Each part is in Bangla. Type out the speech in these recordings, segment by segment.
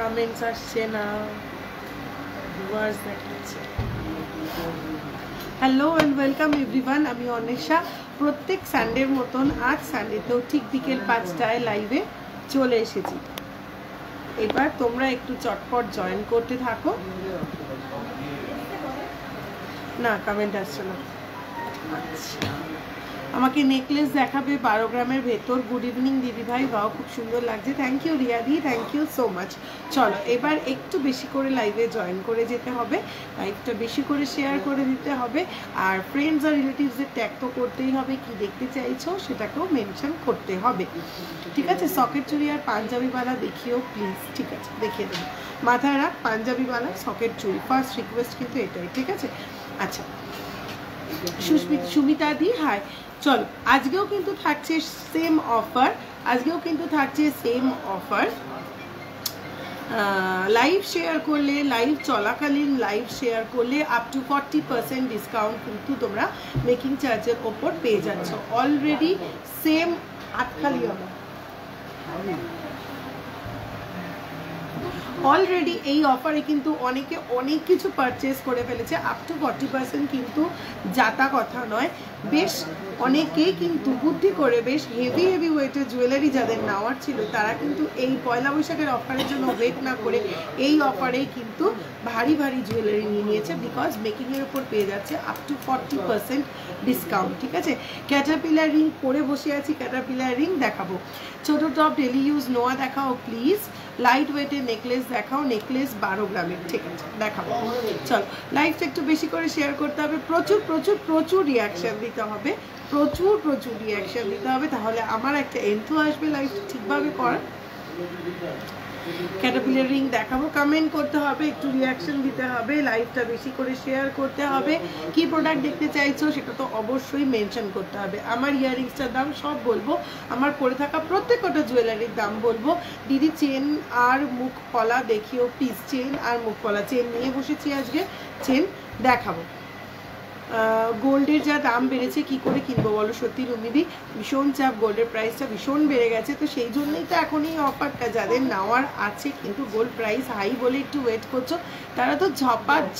কমেন্টস আসছে না, ভিউয়ার্স দেখাচ্ছে। হ্যালো অ্যান্ড ওয়েলকাম এভরিওয়ান, আমি অনিশা। প্রত্যেক সানডের মতন আজ সানডেতেও ঠিক বিকেল 5টায় লাইভে চলে এসেছি। এবার তোমরা একটু চটপট জয়েন করতে থাকো। না, কমেন্ট আসছে না। আচ্ছা, আমাকে নেকলেস দেখাবে 12 গ্রামের ভেতর। গুড ইভিনিং দিদি ভাই, বাও খুব সুন্দর লাগছে। থ্যাংক ইউ রিয়াদি, থ্যাংক ইউ সো মাচ। চলো এবার একটু বেশি করে লাইভে জয়েন করে যেতে হবে, লাইভটা বেশি করে শেয়ার করে দিতে হবে, আর ফ্রেন্ডস আর রিলেটিভসদের ট্যাগ তো করতেই হবে। কি দেখতে চাইছো সেটাকেও মেনশন করতে হবে, ঠিক আছে? সকেট চুড়ি আর পাঞ্জাবিওয়ালা দেখিও প্লিজ, ঠিক আছে? দেখিয়ে দেবো। মাথায় রাখ, পাঞ্জাবিওয়ালা সকেট চুড়ি, ফার্স্ট রিকোয়েস্ট কিন্তু এটাই, ঠিক আছে? আচ্ছা, সুমিতা দি হাই। চলো, আজকেও কিন্তু থাকছে সেম অফার, লাইভ শেয়ার করলে, লাইভ চলাকালীন লাইভ শেয়ার করলে আপ টু 40% ডিসকাউন্ট কিন্তু তোমরা মেকিং চার্জের ওপর পেয়ে যাচ্ছ। অলরেডি সেম আটখালি আমার অলরেডি এই অফারে কিন্তু অনেকে অনেক কিছু পারচেস করে ফেলেছে। আপ টু 40% কিন্তু যাতা কথা নয়, বেশ অনেকেই কিন্তু বুদ্ধি করে বেশ হেভি ওয়েটের জুয়েলারি যাদের নেওয়ার ছিল তারা কিন্তু এই পয়লা বৈশাখের অফারের জন্য ওয়েট না করে এই অফারেই কিন্তু ভারী জুয়েলারি নিয়ে নিয়েছে, বিকজ মেকিংয়ের উপর পেয়ে যাচ্ছে আপ টু 40% ডিসকাউন্ট, ঠিক আছে? ক্যাটারপিলার রিং পরে বসে আছি, ক্যাটারপিলার রিং দেখাবো। ছোটো টপ ডেলি ইউজ নোয়া দেখাও প্লিজ। লাইট ওয়েটের নেকলেস দেখাও, নেকলেস 12 গ্রামের, ঠিক আছে? দেখাবো। চল, লাইভটা একটু বেশি করে শেয়ার করতে হবে, প্রচুর রিয়াকশান দিতে হবে, প্রচুর রিয়াকশান দিতে হবে, তাহলে আমার একটা এন্থু আসবে লাইভটা ঠিকভাবে করার। ক্যাটারপিলার রিং দেখাবো, কমেন্ট করতে হবে, একটু রিয়াকশন দিতে হবে, লাইভটা বেশি করে শেয়ার করতে হবে। কি প্রোডাক্ট দেখতে চাইছো সেটা তো অবশ্যই মেনশন করতে হবে। আমার ইয়াররিংসটার দাম সব বলবো, আমার পরে থাকা প্রত্যেকটা জুয়েলারির দাম বলবো। দিদি চেন আর মুখ পলা দেখিও প্লিজ। চেন আর মুখ পলা, চেন নিয়ে বসেছি আজকে, চেন দেখাবো। গোল্ডের যা দাম বেড়েছে কি করে কিনবো বলো? সত্যি রুমিদি, ভীষণ চাপ, গোল্ডের প্রাইসটা ভীষণ বেড়ে গেছে, তো সেই জন্যই তো এখন এই অফারটা যাদের নেওয়ার আছে কিন্তু গোল্ড প্রাইস হাই বলে একটু ওয়েট করছো, তারা তো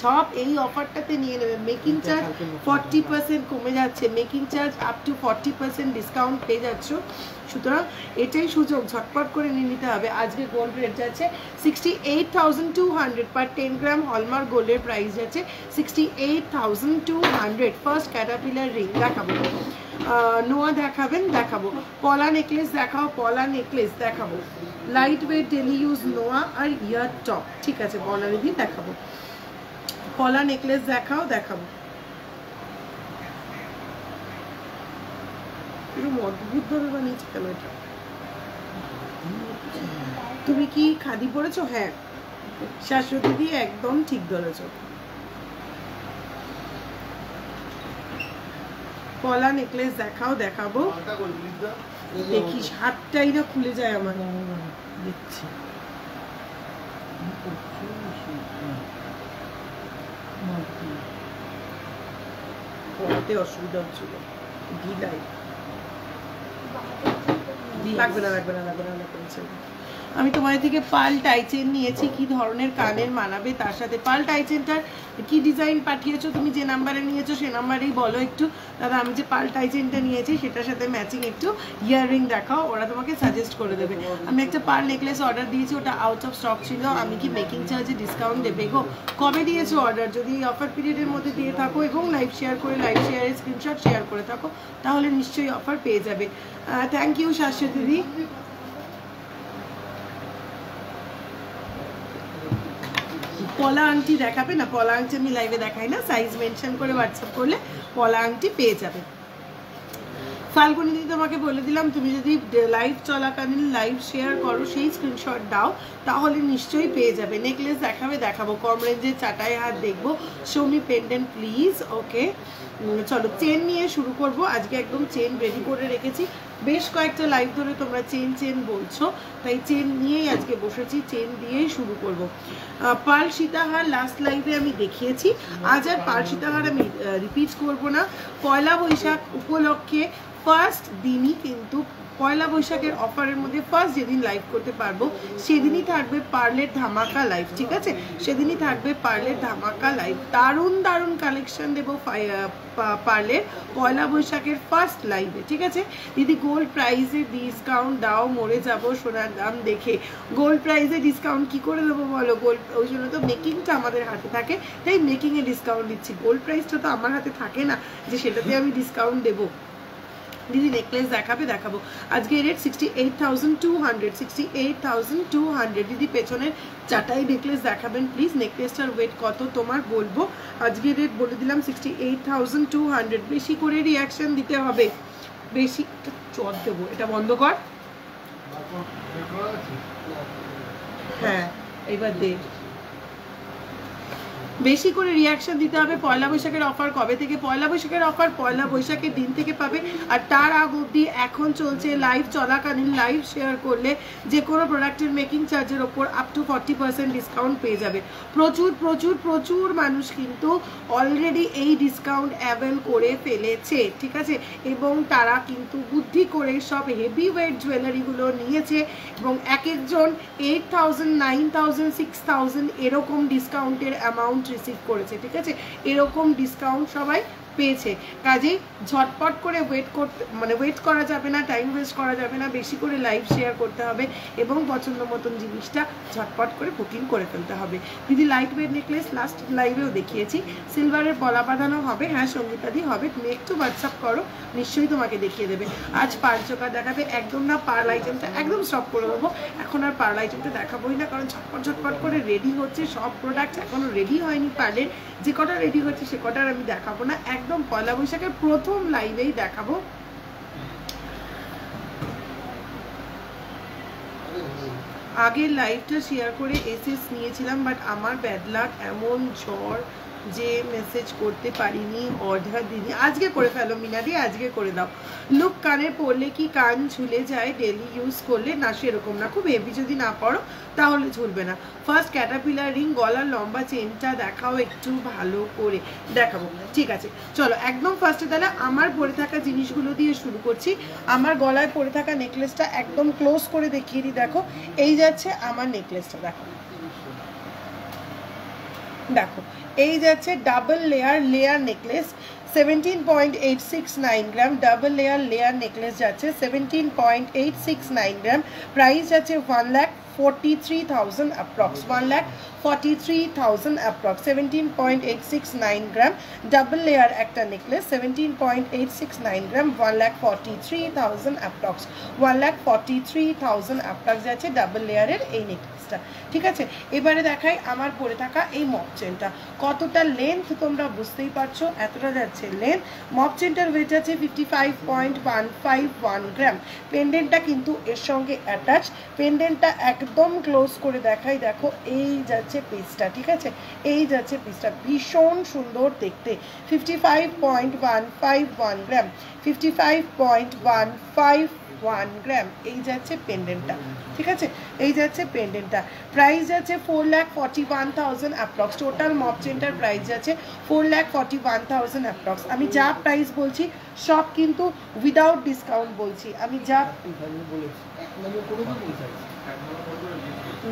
ঝপ এই অফারটাতে নিয়ে নেবে। মেকিং চার্জ 40% কমে যাচ্ছে, making charge up to 40% discount পেয়ে যাচ্ছ, সুতরাং এটাই সুযোগ, ঝটপট করে নিয়ে নিতে হবে। আজকে গোল্ড রেট যাচ্ছে 68,200 পার 10 গ্রাম। হলমার্ক গোল্ডের প্রাইস যাচ্ছে 68,200। ফার্স্ট ক্যাটারপিলার রিং দেখাবো, নোয়া দেখাবেন, দেখাবো। পলা নেকলেস দেখাও, পলা নেকলেস দেখাবো। লাইট ওয়েট ডেলি ইউজ নোয়া আর ইয়ার টপ, ঠিক আছে? বনানিধি দেখাবো, পলা নেকলেস দেখাও, দেখাবো। অদ্ভুত ভাবে বানিয়েছে কেন এটা? তুমি কি খাদি পরেছো? হ্যাঁ, শাশ্বতী দিয়ে একদম ঠিক ধরেছো। পলা নেকলেস দেখাও, দেখাবো। দেখিস হাতটাই না খুলে যায় আমার, দেখছি। পড়াতে অসুবিধা হচ্ছিল, ঢিলাই। লাগবে না আমি তোমাদের থেকে পাল টাই চেন নিয়েছি, কি ধরনের কানের মানাবে তার সাথে। পাল টাই চেনটার কি ডিজাইন পাঠিয়েছো তুমি, যে নাম্বারে নিয়েছো সে নাম্বারেই বলো একটু, দাদা আমি যে পাল টাই চেনটা নিয়েছি সেটার সাথে ম্যাচিং একটু ইয়াররিং দেখাও, ওরা তোমাকে সাজেস্ট করে দেবে। আমি একটা পাল নেকলেস অর্ডার দিয়েছি, ওটা আউট অফ স্টক ছিল, আমি কি মেকিং চার্জে ডিসকাউন্ট দেবে গো? কবে দিয়েছো অর্ডার? যদি এই অফার পিরিয়ডের মধ্যে দিয়ে থাকো এবং লাইভ শেয়ারের স্ক্রিনশট শেয়ার করে থাকো তাহলে নিশ্চয়ই অফার পেয়ে যাবে। থ্যাংক ইউ শাশ্বতী দিদি। পলা আংটি দেখাবে না? পলা আংটি আমি লাইভে দেখাই না, সাইজ মেনশন করে হোয়াটসঅ্যাপ করলে পলা আংটি পেয়ে যাবে। ফাল্গুনি দিদি তোমাকে বলে দিলাম, তুমি যদি লাইভ চলাকালীন লাইভ শেয়ার করো, সেই স্ক্রিনশট দাও, তাহলে নিশ্চয়ই পেয়ে যাবে। নেকলেস দেখাবো, কম রেঞ্জের চাটাই হাত দেখবো। Show me pendant please. Okay, চলো চেন নিয়ে শুরু করব। আজকে একদম চেন রেডি করে রেখেছি, বেশ কয়েকটা লাইভ ধরে তোমরা চেন বলছো, তাই চেন নিয়েই আজকে বসেছি, চেন দিয়েই শুরু করব। পার্ল সীতাহার লাস্ট লাইভে আমি দেখিয়েছি, আজ আর পার্ল সীতাহার আমি রিপিট করব না। পয়লা বৈশাখ উপলক্ষে ফার্স্ট দিনই কিন্তু পয়লা বৈশাখের অফারের মধ্যে ফার্স্ট যেদিন লাইভ করতে পারবো সেদিনই থাকবে পার্লের ধামাকা লাইভ, ঠিক আছে? সেদিনই থাকবে পার্লের ধামাকা লাইভ। দারুণ কালেকশন দেবো পার্লের পয়লা বৈশাখের ফার্স্ট লাইভে, ঠিক আছে? দিদি গোল্ড প্রাইসে ডিসকাউন্ট দাও, মরে যাবো সোনার দাম দেখে। গোল্ড প্রাইসে ডিসকাউন্ট কি করে দেবো বলো? গোল্ড, ওই জন্য তো মেকিংটা আমাদের হাতে থাকে, তাই মেকিংয়ে ডিসকাউন্ট দিচ্ছি। গোল্ড প্রাইসটা তো আমার হাতে থাকে না যে সেটাতে আমি ডিসকাউন্ট দেবো। দিদি নেকলেস দেখাবো। আজকে রেট 68,200, 68,200। দিদি পেছনের চাটাই নেকলেস দেখাবেন প্লিজ। নেকলেসটার ওয়েট কত তোমার বলবো। আজকে রেট বলে দিলাম 68,200। বেশি করে রিয়াকশন দিতে হবে, বেশি চট দেবো। এটা বন্ধ কর, হ্যাঁ এইবার দে। বেশি করে রিয়াকশন দিতে হবে। পয়লা বৈশাখের অফার কবে থেকে? পয়লা বৈশাখের অফার পয়লা বৈশাখের দিন থেকে পাবে। আর তার আগ অবধি এখন চলছে লাইভ চলাকালীন লাইভ শেয়ার করলে যে কোনো প্রোডাক্টের মেকিং চার্জের ওপর আপ টু 40% ডিসকাউন্ট পেয়ে যাবে। প্রচুর মানুষ কিন্তু অলরেডি এই ডিসকাউন্ট অ্যাভেল করে ফেলেছে, ঠিক আছে? এবং তারা কিন্তু বুদ্ধি করে সব হেভি ওয়েট জুয়েলারিগুলো নিয়েছে এবং এক একজন 8,000, 9,000, 6,000 এরকম ডিসকাউন্টের অ্যামাউন্ট রিসিভ করেছে, ঠিক আছে? এরকম ডিসকাউন্ট সবাই পেয়েছে। কাজেই ঝটপট করে ওয়েট করা যাবে না, টাইম ওয়েস্ট করা যাবে না, বেশি করে লাইভ শেয়ার করতে হবে এবং পছন্দ মতন জিনিসটা ঝটপট করে বুকিং করে ফেলতে হবে। দিদি লাইট ওয়েট নেকলেস লাস্ট লাইভেও দেখিয়েছি, সিলভারের পলা বাঁধানো হবে। হ্যাঁ সঙ্গীতাদি হবে, তুমি একটু হোয়াটসঅ্যাপ করো, নিশ্চয়ই তোমাকে দেখিয়ে দেবে। আজ পার্ল চোকার দেখাবে, একদম না, পার্ল আইটেমটা একদম স্টপ করে দেবো। এখন আর পার্ল আইটেমটা দেখাবোই না, কারণ ঝটপট করে রেডি হচ্ছে সব প্রোডাক্ট, এখনো রেডি হয়নি পার্লের। যে কটা রেডি হচ্ছে সে কটার আমি দেখাবো না, একদম পয়লা বৈশাখের প্রথম লাইভেই দেখাবো। আগের লাইভটা শেয়ার করে এসএস নিয়েছিলাম, বাট আমার ব্যাড লাক, এমন জ্বর যে মেসেজ করতে পারিনি, অর্ডার দিইনি। আজকে করে ফেলো মিনাদি, আজকে করে দাও। লুক কানে পরলে কি কান ঝুলে যায় ডেলি ইউজ করলে? না সেরকম না, খুব হেভি যদি না পড়ো তাহলে ঝুলবে না। ফার্স্ট ক্যাটারপিলার রিং, গলার লম্বা চেনটা দেখাও একটু ভালো করে। দেখাবো, ঠিক আছে চলো। একদম ফার্স্টে তাহলে আমার পরে থাকা জিনিসগুলো দিয়ে শুরু করছি। আমার গলায় পরে থাকা নেকলেসটা একদম ক্লোজ করে দেখিয়ে দিই। দেখো এই যাচ্ছে আমার নেকলেসটা, দেখো এই যাচ্ছে ডাবল লেয়ার নেকলেস, 17.869 গ্রাম। ডাবল লেয়ার নেকলেস যাচ্ছে 17.869 গ্রাম। প্রাইস যাচ্ছে 1,43,000 অ্যাপ্রক্স, 1,43,000 অ্যাপ্রক্স। 17.869 গ্রাম ডাবল লেয়ার একটা নেকলেস, 17.869 গ্রাম, 1,43,000 অ্যাপ্রক্স, 1,43,000 অ্যাপ্রক্স যাচ্ছে ডাবল লেয়ারের এই নেকলেসটা, ঠিক আছে? এবারে দেখাই আমার পরে থাকা এই মক চেনটা। কতটা লেন্থ তোমরা বুঝতেই পারছো, এতটা যাচ্ছে লেন্থ। মক চেনটার ওয়েট আছে 55.151 গ্রাম। পেন্ডেন্টটা কিন্তু এর সঙ্গে অ্যাটাচ, পেন্ডেন্টটা একদম ক্লোজ করে দেখাই। দেখো এই যাচ্ছে পিসটা, ঠিক আছে? এই যাচ্ছে পিসটা, ভীষণ সুন্দর দেখতে। 55.151 গ্রাম, 55.151 গ্রাম এই যাচ্ছে পেন্ডেন্টটা, ঠিক আছে? এই যাচ্ছে পেন্ডেন্টটা। প্রাইস যাচ্ছে 4,41,000 অ্যাপ্রক্স। টোটাল মক চেনটার প্রাইস যাচ্ছে 4,41,000 অ্যাপ্রক্স। আমি যা প্রাইস বলছি সব কিন্তু উইদাউট ডিসকাউন্ট বলছি। আমি যা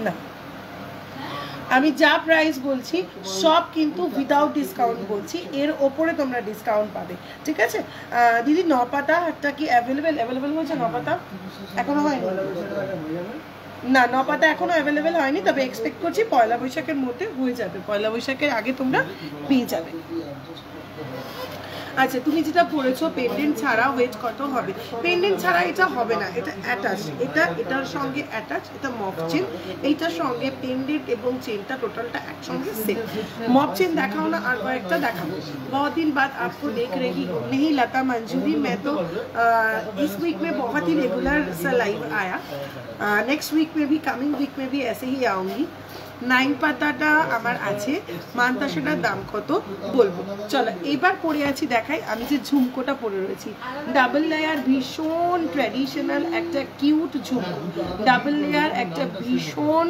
না, আমি যা প্রাইস বলছি সব কিন্তু উইদাউট ডিসকাউন্ট বলছি, এর ওপরে তোমরা ডিসকাউন্ট পাবে, ঠিক আছে? দিদি নপাতা হাটটা কি অ্যাভেলেবেল হয়েছে? নপাতা এখনো হয়নি না, নপাতা এখনো অ্যাভেলেবেল হয়নি, তবে এক্সপেক্ট করছি পয়লা বৈশাখের মধ্যে হয়ে যাবে। পয়লা বৈশাখের আগে তোমরা পেয়ে যাবে। আচ্ছা তুমি যেটা পরেছো পেন্ডেন্ট ছাড়া ওয়েট কত হবে? পেন্ডেন্ট ছাড়া এটা হবে না, এটা অ্যাটাচ, এটার সঙ্গে অ্যাটাচ, এটা মফ চেন, এইটার সঙ্গে পেন্ডেন্ট এবং চেনটা টোটালটা একসঙ্গে সেট। मॉप चेन देखाओ ना और कয়েকটা দেখাবো। बहुत दिन बाद आपको देख रही हूँ। नहीं लता मंजूरी, मैं तो इस वीक में बहुत ही रेगुलर सा लाइव आया, नेक्स्ट वीक में भी, कमिंग वीक में भी ऐसे ही आऊँगी। 9 পাতাটা আমার আছে, মানতাসাটার দাম কত বলবো। চলো এবার পরে আছি দেখাই, আমি যে ঝুমকোটা পরে রয়েছি ডাবল লেয়ার, ভীষণ ট্র্যাডিশনাল একটা কিউট ঝুমকো, ডাবল লেয়ার একটা ভীষণ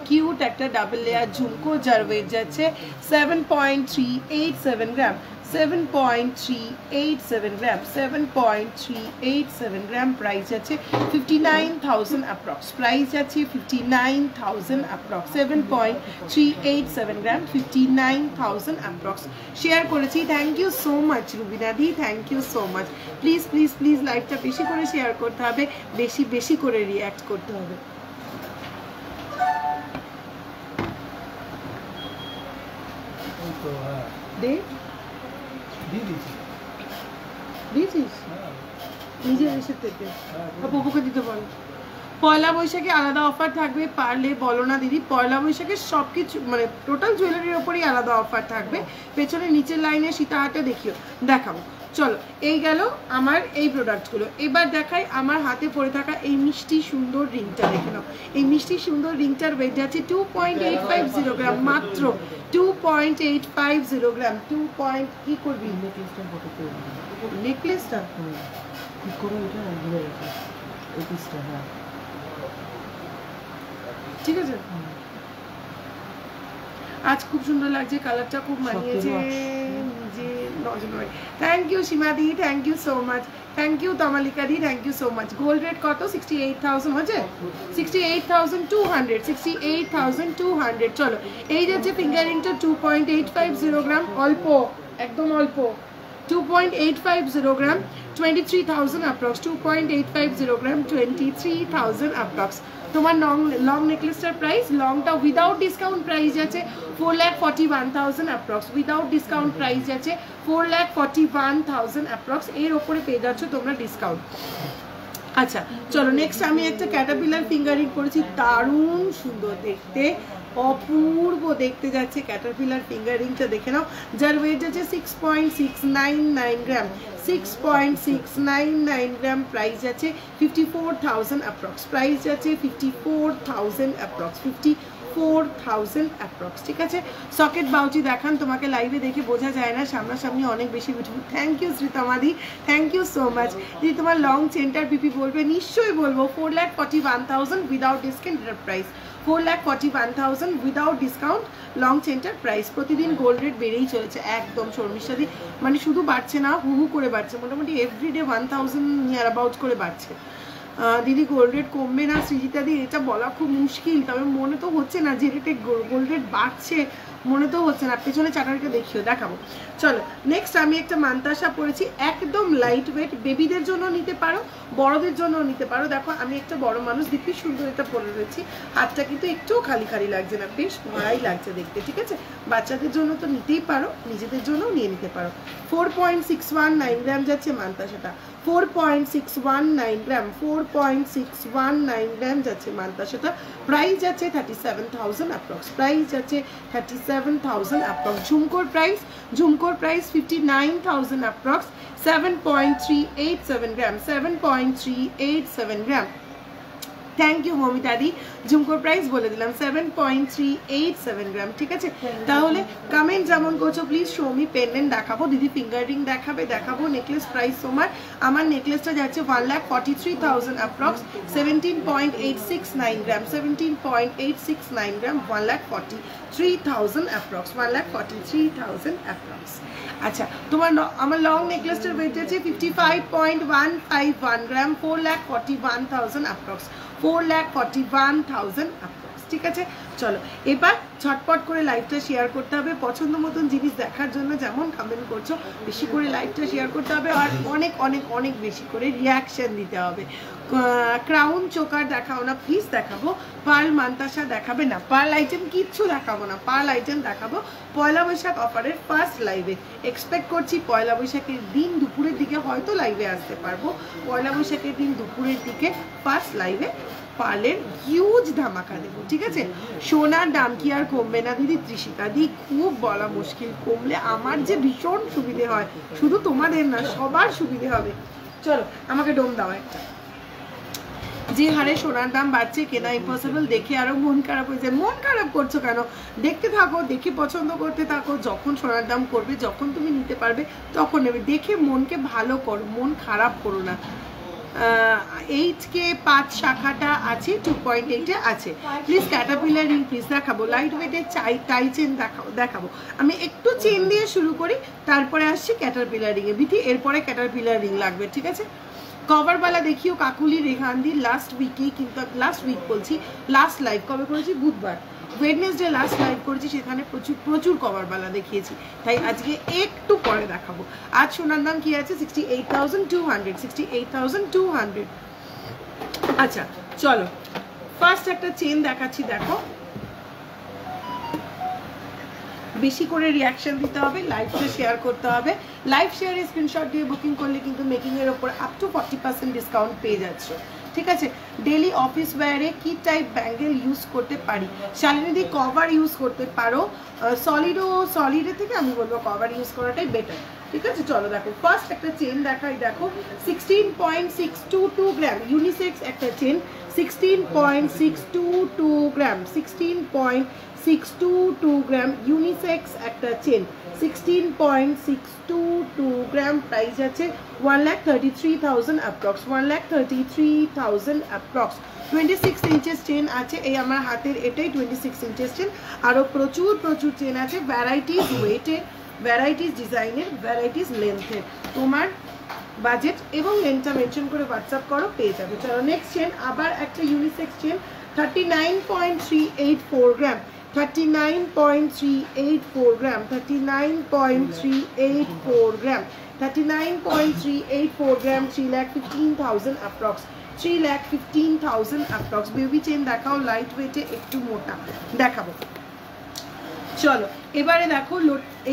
কিউট একটা ডাবল লেয়ার ঝুমকো, যার ওয়েট যাচ্ছে 7.387 গ্রাম, 7.387 গ্রাম, 7.387 গ্রাম। প্রাইস আছে 59,000 অ্যাপ্রক্স, প্রাইস আছে 59,000 অ্যাপ্রক্স, 7.387 গ্রাম, 59,000 অ্যাপ্রক্স। শেয়ার করেছি, thank you so much Rubina di, thank you so much. Please please please লাইভটা বেশি করে শেয়ার করতে হবে, বেশি বেশি করে রিঅ্যাক্ট করতে হবে। দে দিয়েছিস নিজে এসে থেকে পপুকে দিতে বল। পয়লা বৈশাখে আলাদা অফার থাকবে, পারলে বলো না দিদি। পয়লা বৈশাখে সব কিছু মানে টোটাল জুয়েলারির ওপরই আলাদা অফার থাকবে। পেছনে নিচের লাইনে সীতাহাটে দেখাবো। চলো এই গেল আমার এই প্রোডাক্টগুলো। এবার দেখাই আমার হাতে পরে থাকা এই মিষ্টি সুন্দর রিংটা, দেখে নাও। এই মিষ্টি সুন্দর রিংটার ওয়েট যাচ্ছে 2.850 গ্রাম, মাত্র 2.850 গ্রাম। কি করবি নেকলেসটা? ঠিক আছে, আজ খুব সুন্দর লাগছে, কালারটা খুব মানিয়েছে। Thank you Seema di, thank you so much, thank you Tamalika di, thank you so much. Gold rate কত? 68,000 হচ্ছে, 68,200, 68,200। চলো এই যাচ্ছে ফিঙ্গারিংটা 2.850 গ্রাম, অল্প একদম অল্প, 2.850 গ্রাম, 23,000 অ্যাপ্রক্স, 2.850 গ্রাম, 23,000 অ্যাপ্রক্স। তোমার লং নেকলেসটার প্রাইস, লংটা উইদাউট ডিসকাউন্ট প্রাইস আছে 4,41,000 অ্যাপ্রক্স, উইদাউট ডিসকাউন্ট প্রাইস আছে 4,41,000 অ্যাপ্রক্স। এর ওপরে পেয়ে যাচ্ছ তোমরা ডিসকাউন্ট। আচ্ছা চলো নেক্সট আমি একটা ক্যাটারপিলার ফিঙ্গারিং করেছি, দারুণ সুন্দর দেখতে, অপূর্ব দেখতে যাচ্ছে ক্যাটারপিলার ফিঙ্গারিংটা, দেখে নাও। যার ওয়েট আছে 6.699 গ্রাম, 6.699 গ্রাম। প্রাইস আছে 54,000 অ্যাপ্রক্স, প্রাইস আছে 54,000 অ্যাপ্রক্স, 54,000 অ্যাপ্রক্স। ঠিক আছে, সকেট বাউচি দেখান, তোমাকে লাইভে দেখে বোঝা যায় না, সামনাসামনি অনেক বেশি বিউটিফুল। থ্যাংক ইউ শ্রীতমাদি, থ্যাংক ইউ সো মাচ। যদি তোমার লং চেনটার পিপি বলবে, নিশ্চয়ই বলবো। 4,41,000 without discount price, 4,41,000 without discount long চেনটার প্রাইস। প্রতিদিন গোল্ড রেট বেড়েই চলেছে একদম শর্মিষ্ঠাদি, মানে শুধু বাড়ছে না, হু হু করে বাড়ছে, মোটামুটি এভরিডে 1,000 নিয়ার অ্যাবাউট করে বাড়ছে। দিদি গোল্ড রেট কমবে না সৃজিতা দি, এটা বলা খুব মুশকিল, তবে মনে তো হচ্ছে না যে রেটে গোল্ড রেট বাড়ছে, মনে তো হচ্ছে না। পেছনে চাটারিটা দেখাবো। চলো নেক্সট আমি একটা মানতাসা পরেছি, একদম লাইট ওয়েট, বেবিদের জন্য নিতে পারো, বড়দের জন্য নিতে পারো। দেখো আমি একটা বড় মানুষ, দিব্যি সুন্দর এটা পরে রয়েছি, হাতটা কিন্তু একটুও খালি খালি লাগছে না, বেশ ভালোই লাগছে দেখতে। ঠিক আছে, বাচ্চাদের জন্য তো নিতেই পারো, নিজেদের জন্যও নিয়ে নিতে পারো। 4.619 গ্রাম যাচ্ছে মানতাসাটা, 4.619 গ্রাম, 4.619 গ্রাম যাচ্ছে মানতাসাটা। প্রাইস যাচ্ছে 37,000 অ্যাপ্রক্স, প্রাইস যাচ্ছে 37,000 অ্যাপ্রক্স। ঝুমকোর প্রাইস 59,000 অ্যাপ্রক্স, 7.387 গ্রাম, 7.387 গ্রাম। থ্যাংক ইউ মমিতা দি, ঝুমকোর প্রাইস বলে দিলাম 7.387 গ্রাম। ঠিক আছে, তাহলে কমেন্ট যেমন করছো প্লিজ শো মি পেন্ডেন্ট দেখাবো, দিদি ফিঙ্গার রিং দেখাবো। নেকলেস প্রাইস তোমার, আমার নেকলেসটা যাচ্ছে 1,43,000 অ্যাপ্রক্স, 17.869 গ্রাম, 17.869 গ্রাম, 1,43,000 অ্যাপ্রক্স, 1,43,000 অ্যাপ্রক্স। আচ্ছা তোমার আমার লং নেকলেসটার ওয়েট আছে 55.151 গ্রাম, 4,41,000 অ্যাপ্রক্স, 4,41,000 অ্যাপ্রক্স। ঠিক আছে, চলো এবার ঝটপট করে লাইভটা শেয়ার করতে হবে, পছন্দ মতন জিনিস দেখার জন্য যেমন কমেন্ট করছো বেশি করে লাইভটা শেয়ার করতে হবে, আর অনেক অনেক অনেক বেশি করে রিয়াকশন দিতে হবে। ক্রাউন চোকার দেখাও না প্লিজ, দেখাবো। পার্ল মান্তাসা দেখাবে না, পার্ল আইটেম কিচ্ছু দেখাবো না, পার্ল আইটেম দেখাবো পয়লা বৈশাখ অফারের ফার্স্ট লাইভে। এক্সপেক্ট করছি পয়লা বৈশাখের দিন দুপুরের দিকে হয়তো লাইভে আসতে পারবো, পয়লা বৈশাখের দিন দুপুরের দিকে ফার্স্ট লাইভে পার্লের হিউজ ধামাকা দেবো, ঠিক আছে। সোনার দাম কি আর কমবে না দিদি? ত্রিশিকা দি খুব বলা মুশকিল, কমলে আমার যে ভীষণ সুবিধে হয়, শুধু তোমাদের না সবার সুবিধে হবে। চলো আমাকে ডোম দাও একটা। যে হারে সোনার দাম বাড়ছে কেনা ইম্পসিবল, দেখে আরো মন খারাপ হয়ে যায়। মন খারাপ করছো কেন? দেখতে থাকো, দেখে পছন্দ করতে থাকো, যখন সোনার দাম করবে, যখন তুমি নিতে পারবে তখন নেবে। দেখে মনকে ভালো করো, মন খারাপ করো না। 8K 5 শাখাটা আছে, 2.8 আছে। প্লিজ ক্যাটারপিলার রিং প্লিজ দেখাবো, লাইট ওয়েটের টাই চেন দেখাবো। আমি একটু চেন দিয়ে শুরু করি, তারপরে আসছি ক্যাটারপিলার রিংয়ে। বিথি এরপরে ক্যাটারপিলার রিং লাগবে, ঠিক আছে। কভারবালা দেখিও কাকুলি রেহানদি লাস্ট উইকেই, কিন্তু লাস্ট উইক বলছি, লাস্ট লাইভ কবে করেছি? বুধবার, ওয়েডনেসডে লাস্ট লাইভ করেছি, সেখানে প্রচুর কভারবালা দেখিয়েছি, তাই আজকে একটু পরে দেখাবো। আজ সোনার দাম কি আছে? 68,200, 68,200। আচ্ছা চলো ফার্স্ট একটা চেন দেখাচ্ছি, দেখো। বেশি করে রিয়াকশন দিতে হবে, লাইভটা শেয়ার করতে হবে। লাইভ শেয়ারে স্ক্রিনশট দিয়ে বুকিং করলে কিন্তু মেকিংয়ের ওপর আপ টু 40% ডিসকাউন্ট পেয়ে যাচ্ছে, ঠিক আছে। ডেলি অফিস ওয়্যারে কি টাইপ ব্যাঙ্গেল ইউজ করতে পারি? শালিনীদি কভার ইউজ করতে পারো, সলিডের থেকে আমি বলবো কভার ইউজ করাটাই বেটার, ঠিক আছে। চলো দেখো ফার্স্ট একটা চেন দেখাই, দেখো 16.622 গ্রাম ইউনিসেক্স একটা চেন, 16.622 গ্রাম, 16.622 গ্রাম ইউনিসেক্স একটা চেন, 16.622 গ্রাম। প্রাইস আছে 1,33,000 অ্যাপ্রক্স, 1,33,000 অ্যাপ্রক্স। 26 ইঞ্চেস চেন আছে, এই আমার হাতের এটাই 26 ইঞ্চেস চেন। আরও প্রচুর চেন আছে, ভ্যারাইটিস ওয়েটের, ভ্যারাইটিস ডিজাইনের, ভ্যারাইটিস লেন্থের। তোমার বাজেট এবং লেন্থটা মেনশন করে হোয়াটসঅ্যাপ করো, পেয়ে যাবে। চলো নেক্সট চেন, আবার একটা ইউনিসেক্স চেন, 39.384 গ্রাম, 39.384 গ্রাম, 39.384 গ্রাম, 39.384 গ্রাম, 3,15,000 অ্যাপ্রক্স, 3,15,000 অ্যাপ্রক্স। বেবি চেন দেখাও, লাইট ওয়েটে একটু মোটা দেখাবো। চলো এবারে দেখো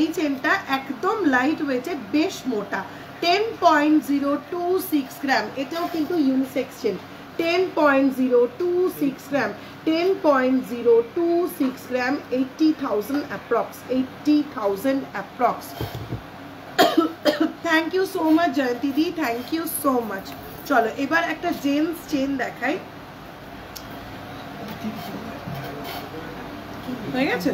এই চেনটা একদম লাইট ওয়েটে বেশ মোটা, 10.026 গ্রাম, এটাও কিন্তু unisex chain, 10.026 gram, 10.026 gram, 80,000 approx, 80,000 approx. Thank you so much Jayanti di, thank you so much. চলো এবার একটা জেন্টস চেন দেখাই, হয়ে গেছে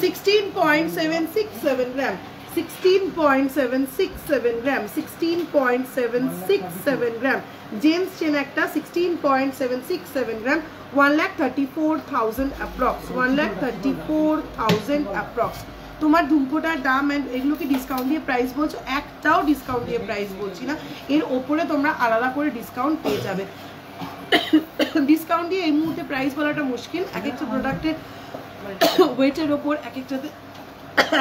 16.767 গ্রাম, 16.767 গ্রাম, 16.767 গ্রাম জেন্টস চেন একটা, 16.767 গ্রাম, 1,34,000 অ্যাপ্রক্স, 1,34,000 অ্যাপ্রক্স। তোমার ধুমকোটার দাম এন্ড এগুলো কি ডিসকাউন্ট দিয়ে প্রাইস বলছো? একটাও ডিসকাউন্ট দিয়ে প্রাইস বলছি না, এর ওপরে তোমরা আলাদা করে ডিসকাউন্ট পেয়ে যাবে। ডিসকাউন্ট দিয়ে এই মুহূর্তে প্রাইস বলাটা মুশকিল, এক একটা প্রোডাক্টের ওয়েটের ওপর এক একটাতে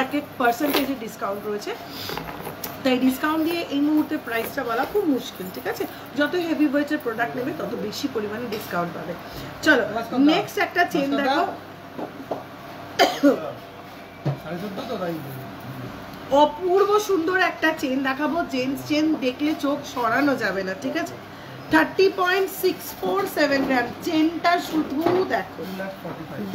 এক এক পার্সেন্টেজের ডিসকাউন্ট রয়েছে, তাই ডিসকাউন্ট দিয়ে এই মুহূর্তে প্রাইসটা বলা খুব মুশকিল, ঠিক আছে। যত হেভি ওয়েটের প্রোডাক্ট নেবে তত বেশি পরিমাণে ডিসকাউন্ট পাবে। চলো নেক্সট একটা চেন দেখো, অপূর্ব সুন্দর একটা চেন দেখাবো, জেন্টস চেন দেখলে চোখ সরানো যাবে না, ঠিক আছে। 30.647 গ্রাম, চেনটা শুধু দেখো,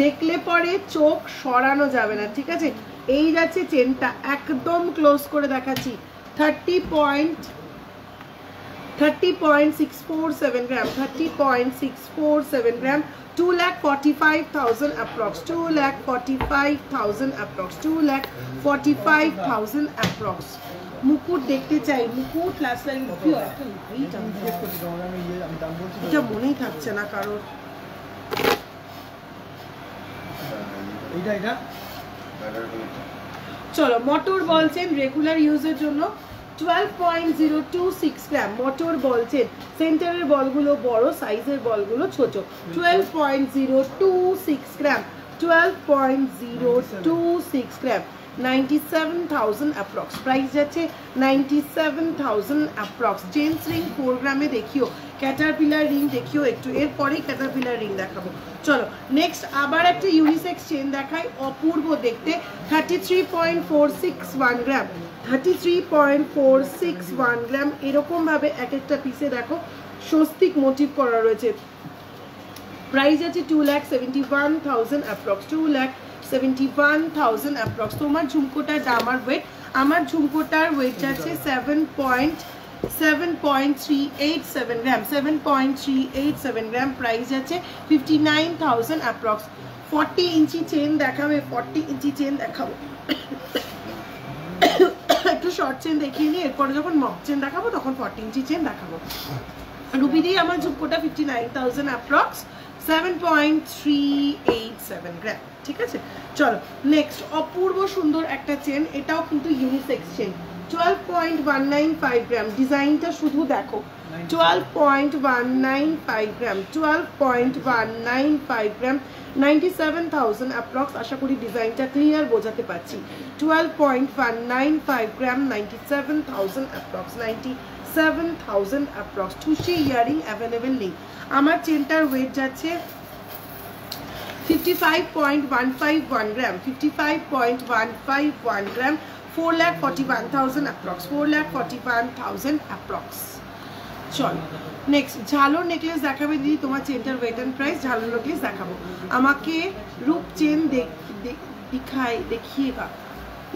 দেখলে পরে চোখ সরানো যাবে না, ঠিক আছে। এই যাচ্ছে চেনটা, একদম ক্লোজ করে দেখাচ্ছি, 30.647 গ্রাম, 30.647 গ্রাম, 2,45,000 অ্যাপ্রক্স, 2,45,000 অ্যাপ্রক্স, 2,45,000 অ্যাপ্রক্স। মুকুট দেখতে চাই, মুকুট লাস্ট লাইন এটা মনেই থাকছে না কারোর। চলো মোটর বলছেন রেগুলার ইউজের জন্য 12.026 গ্রাম মোটর বল চেন, সেন্টারের বলগুলো বড়, সাইজের বলগুলো ছোট। 12.026 গ্রাম, 12.026 গ্রাম, 97,000 অ্যাপ্রক্স প্রাইস যাচ্ছে, 97,000 অ্যাপ্রক্স। জেন্টস রিং 4 গ্রামে দেখিও, ক্যাটারপিলার রিং দেখিও একটু, এরপরেই ক্যাটারপিলার রিং দেখাবো। চলো নেক্সট আবার একটা ইউনিসেক্স চেন দেখাই, অপূর্ব দেখতে, 33.461 গ্রাম, 33.461 গ্রাম। এরকম ভাবে এক একটা পিসে দেখো স্বস্তিক মোটিভ করা রয়েছে। প্রাইস আছে 2,71,000 অ্যাপ্রক্স, 2,71,000 অ্যাপ্রক্স। তোমার ঝুমকোটার দাম আর ওয়েট, আমার ঝুমকোটার ওয়েট যাচ্ছে 7.387 গ্রাম, 7.387 গ্রাম। প্রাইস আছে 59,000 অ্যাপ্রক্স। 40 ইঞ্চি চেন দেখাবে, 40 ইঞ্চি চেন দেখাবো। একটু শর্ট চেন দেখিয়ে নিই, এরপরে যখন মক চেন দেখাবো তখন 40 ইঞ্চি চেন দেখাবো। রুবি দিয়ে আমার ঝুমকোটা 59,000 অ্যাপ্রক্স, 7.387 গ্রাম। ঠিক আছে, চলো নেক্সট অপূর্ব সুন্দর একটা চেন, এটাও কিন্তু ইউনিসেক্স চেন, 12.195 গ্রাম। ডিজাইনটা শুধু দেখো, 12.195 গ্রাম, 12.195 গ্রাম, 97,000 অ্যাপ্রক্স। আশা করি ডিজাইনটা ক্লিয়ার বোঝাতে পারছি। 12.195 গ্রাম, 97,000 অ্যাপ্রক্স, 97,000 অ্যাপ্রক্স। ঠুসি ইয়ারিং অ্যাভেলেবেল নেই। আমার চেনটার ওয়েট যাচ্ছে 55.151 গ্রাম, 55.151 গ্রাম, 4,41,000 অ্যাপ্রক্স, 4,41,000 অ্যাপ্রক্স। চলো নেক্সট ঝালোর নেকলেস দেখাবে দিদি, তোমার চেনটার wait and price. Jalore necklace দেখাবো, আমাকে রূপ চেন देखिएगा।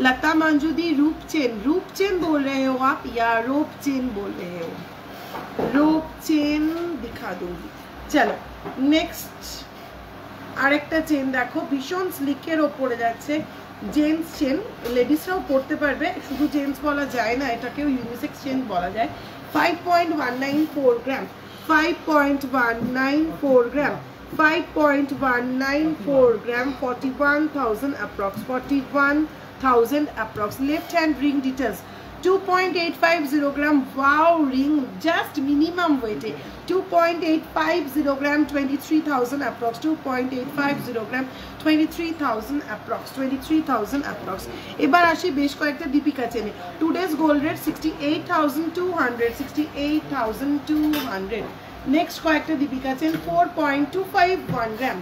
लता मंजूदी रूप चेन बोल रहे हो आप या रोप चेन बोल रहे हो? रोप चेन दिखा दूंगी। चलो नेक्स्ट আরেকটা চেন দেখো, ভীষণ স্লিকের ওপরে যাচ্ছে, জেন্টস চেন, লেডিসরাও পরতে পারবে, শুধু জেন্টস বলা যায় না, এটাকেও ইউনিসেক্স চেন বলা যায়। 5.194 গ্রাম, 5.194 গ্রাম, 5.194 গ্রাম, 41,000 approx, 41,000 approx. Left hand ring details 2.850 গ্রাম, ওয়াও রিং জাস্ট মিনিমাম ওয়েটে, 2.850 গ্রাম, 23,000 অ্যাপ্রক্স, 2.850 গ্রাম, 23,000 অ্যাপ্রক্স, 23,000 অ্যাপ্রক্স। এবার আসি বেশ কয়েকটা দীপিকা চেনে। Today's gold rate 68,200, 68,200। নেক্সট কয়েকটা দীপিকা চেন, 4.251 গ্রাম,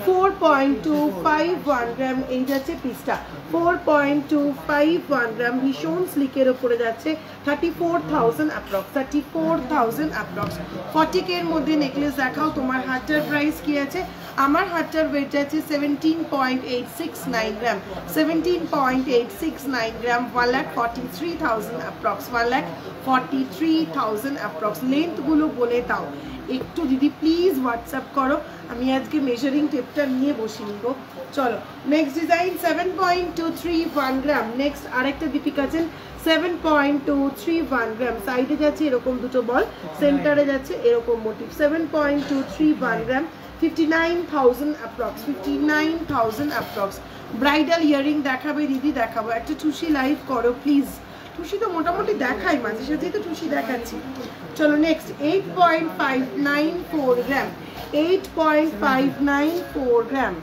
4.251 গ্রাম, এই যাচ্ছে পিসটা 4.251 গ্রাম, ভীষণ স্লিকের ওপরে যাচ্ছে, 34,000 অ্যাপ্রক্স, 34,000 অ্যাপ্রক্স। 40K এর মধ্যে নেকলেস দেখাও, তোমার হাতটার প্রাইস কি আছে? আমার হাতটার ওয়েট আছে 17.869 গ্রাম, 17.869 গ্রাম, 1,43,000 অ্যাপ্রক্স, 1,43,000 অ্যাপ্রক্স। লেন্থগুলো বলে দাও একটু দিদি প্লিজ, হোয়াটসঅ্যাপ করো, আমি আজকে মেজারিং টেপটা নিয়ে বসে নিব। চলো নেক্সট ডিজাইন 7.231 গ্রাম। নেক্সট আরেকটা দীপিকা আছেন 7.231 গ্রাম, সাইডে যাচ্ছে এরকম দুটো বল, সেন্টারে যাচ্ছে এরকম মোটিভ, 7.231 গ্রাম, 59,000 অ্যাপ্রক্স, 59,000 অ্যাপ্রক্স। ব্রাইডাল ইয়ারিং দেখাবে দিদি? দেখাবো, একটা টুসি লাইভ করো প্লিজ। টুসি তো মোটামুটি দেখাই, মাঝে সাঝেই তো টুসি দেখাচ্ছি। চলো নেক্সট 8.594 গ্রাম, 8.594 গ্রাম,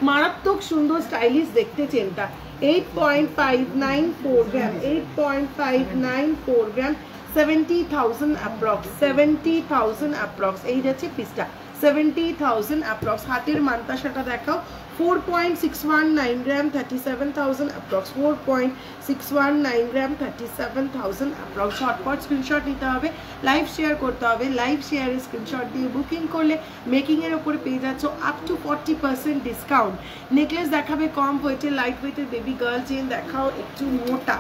মারাত্মক সুন্দর স্টাইলিশ দেখতে চেনটা, 8.594 গ্রাম, 8.594 গ্রাম, 70,000 অ্যাপ্রক্স, 70,000 অ্যাপ্রক্স। এই যাচ্ছে পিসটা 70,000 অ্যাপ্রক্স। হাতের মান্তাসাটা দেখাও, 4.619 গ্রাম, 37,000 অ্যাপ্রক্স, 4.619 গ্রাম, 37,000 অ্যাপ্রক্স। শর্টপট স্ক্রিনশট নিতে হবে, লাইভ শেয়ার করতে হবে, লাইভ শেয়ারে স্ক্রিনশট দিয়ে বুকিং করলে মেকিংয়ের ওপরে পেয়ে যাচ্ছ আপ টু 40% ডিসকাউন্ট। নেকলেস দেখাবে কম ওয়েটের, লাইট ওয়েটের বেবি গার্ল চেন দেখাও একটু মোটা।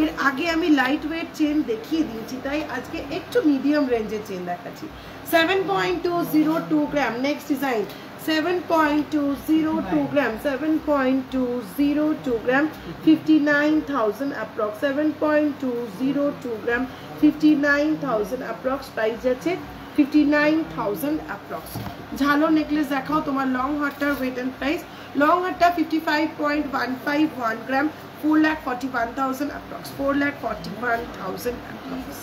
এর আগে আমি লাইট ওয়েট চেন দেখিয়ে দিয়েছি, তাই আজকে একটু মিডিয়াম রেঞ্জের চেন দেখাচ্ছি। 7.202 গ্রাম, নেক্সট ডিজাইন 7.202 গ্রাম, 7.202 গ্রাম, 59,000 অ্যাপ্রক্স, 7.202 গ্রাম, 59,000 অ্যাপ্রক্স। প্রাইস যাচ্ছে 59,000 অ্যাপ্রক্স। ঝালো নেকলেস দেখাও তোমার লং হারটার ওয়েট অ্যান্ড প্রাইস। লং হারটা 55.151 গ্রাম, 4,41,000 অ্যাপ্রক্স, 4,41,000 অ্যাপ্রক্স।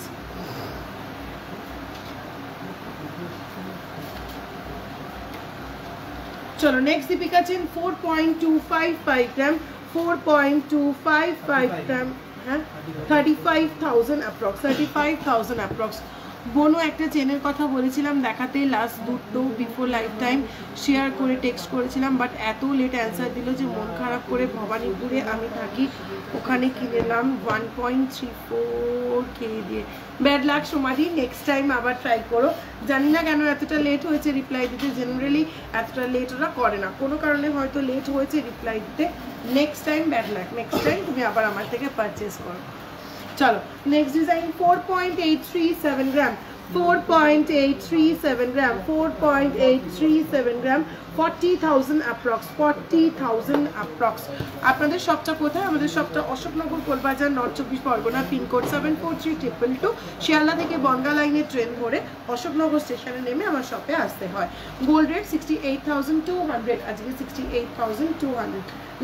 চলো নেক্সট দীপিকা চেন 4.255 গ্রাম, 4.255 গ্রাম, হ্যাঁ 35,000 অ্যাপ্রক্স, 35,000 অ্যাপ্রক্স। বোনও একটা চেনের কথা বলেছিলাম দেখাতে, লাস্ট দুটো বিফোর লাইফ টাইম শেয়ার করে টেক্সট করেছিলাম, বাট এত লেট অ্যান্সার দিল যে মন খারাপ করে ভবানীপুরে আমি থাকি ওখানে কিনেলাম 1.34K দিয়ে। ব্যাড লাক সোমাদি, নেক্সট টাইম আবার ট্রাই করো। জানি না কেন এতটা লেট হয়েছে রিপ্লাই দিতে, জেনারেলি এতটা লেট ওরা করে না, কোনো কারণে হয়তো লেট হয়েছে রিপ্লাই দিতে। Next time bad luck, next time তুমি আবার আমার থেকে পারচেস করো। চলো নেক্সট ডিজাইন 4.837 গ্রাম, 4.837 গ্রাম, 4.837 গ্রাম, 40,000 অ্যাপ্রক্স, 40,000 অ্যাপ্রক্স। আপনাদের শপটা কোথায়? আমাদের শপটা অশোকনগর কোলবাজার, নর্থ 24 পরগনা, পিনকোড 743222। শিয়ালদা থেকে বনগা লাইনে ট্রেন ধরে অশোকনগর স্টেশনে নেমে আমার শপে আসতে হয়। গোল্ড রেট 68,200, আজকে 68,200।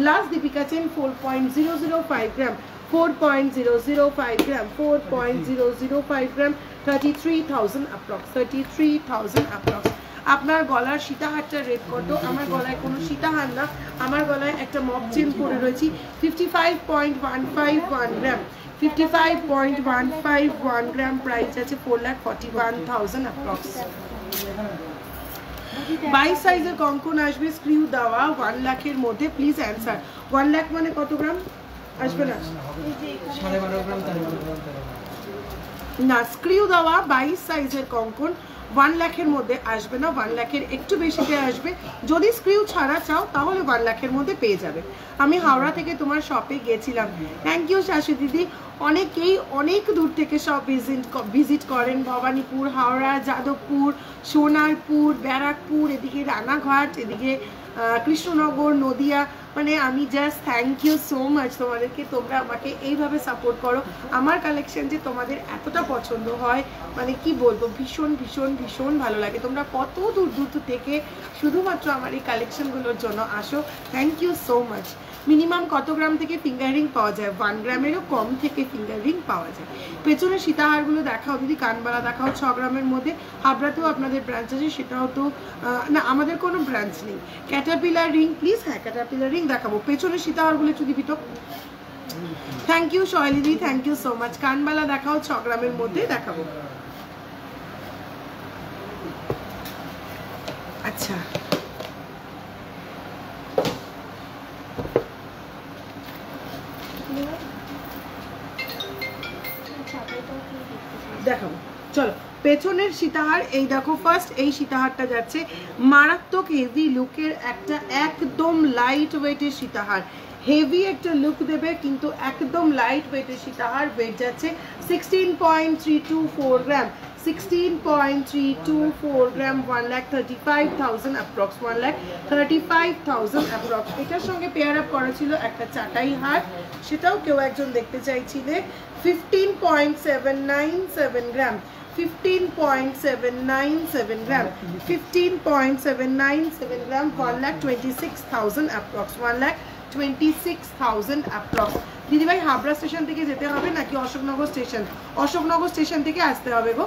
লাস্ট দীপিকা চেন 4.005 গ্রাম, 4.005 গ্রাম, 4.005 গ্রাম, 33,000 অ্যাপ্রক্স, 33,000 অ্যাপ্রক্স। আপনার গলার সীতাহারটা রেট কত? আমার গলায় কোনো সীতাহার না, আমার গলায় একটা মক চেন পরে রয়েছি, 55.151 গ্রাম, 55.151 গ্রাম, প্রাইস আছে 4,41,000 অ্যাপ্রক্স। 22 সাইজের কঙ্কন আসবে, স্ক্রিউ দেওয়া, 1 লাখের মধ্যে। Please answer. 1 লাখ মানে কত গ্রাম আসবে? না 12.5 গ্রাম, না, স্ক্রিউ দেওয়া 22 সাইজের কঙ্কন 1 লাখের মধ্যে আসবে না, 1 লাখের একটু বেশিতে আসবে। যদি স্ক্রিউ ছাড়া চাও তাহলে 1 লাখের মধ্যে পেয়ে যাবে। আমি হাওড়া থেকে তোমার শপে গেছিলাম। থ্যাংক ইউ শাশু দিদি। অনেকেই অনেক দূর থেকে সব ভিজিট করেন, ভবানীপুর, হাওড়া, যাদবপুর, সোনারপুর, ব্যারাকপুর, এদিকে রানাঘাট, এদিকে কৃষ্ণনগর, নদিয়া। মানে আমি just thank you so much তোমাদেরকে, তোমরা আমাকে এইভাবে সাপোর্ট করো। আমার কালেকশন যে তোমাদের এতটা পছন্দ হয় মানে কি বলবো, ভীষণ ভীষণ ভীষণ ভালো লাগে। তোমরা কত দূর দূর থেকে শুধুমাত্র আমার এই কালেকশনগুলোর জন্য আসো। Thank you so much. Minimum কত গ্রাম থেকে ফিঙ্গার রিং পাওয়া যায়? 1 গ্রামেরও কম থেকে ফিঙ্গার রিং পাওয়া যায়। পেছনে সীতাহারগুলো দেখাও দিদি, কানবালা দেখাও 6 গ্রামের মধ্যে। হাবড়াতেও আপনাদের ব্রাঞ্চ আছে, সেটাও তো না, আমাদের কোনো ব্রাঞ্চ নেই। ক্যাটারপিলার রিং প্লিজ, হ্যাঁ ক্যাটারপিলার রিং দেখাবো। পেছনে সীতাহারগুলো একটু দিবি তো। থ্যাংক ইউ শৈলিদি, থ্যাংক ইউ সো মাচ। কানবালা দেখাও 6 গ্রামের মধ্যে দেখাবো। আচ্ছা দেখাবো, চলো পেছনের সীতাহার এই দেখো। ফার্স্ট এই সীতাহারটা যাচ্ছে মারাত্মক হেভি লুকের একটা, একদম লাইট ওয়েটের সীতাহার, হেভি একটা লুক দেবে কিন্তু একদম লাইট ওয়েটের সীতাহার। ওয়েট যাচ্ছে 16.324 গ্রাম, 16.324 গ্রাম, 1,35,000 অ্যাপ্রক্স, 1,35,000 অ্যাপ্রক্স। এটার সঙ্গে পেয়ার আপ করা ছিল একটা চাটাই হার, সেটাও কেউ একজন দেখতে চাইছিলে। 15.797 গ্রাম, 15.797 গ্রাম, 15.797 গ্রাম, 1,26,000 অ্যাপ্রক্স, 1,26,000 অ্যাপ্রক্স। দিদিভাই হাবড়া স্টেশন থেকে যেতে হবে নাকি অশোকনগর স্টেশন? অশোকনগর স্টেশন থেকে আসতে হবে গো,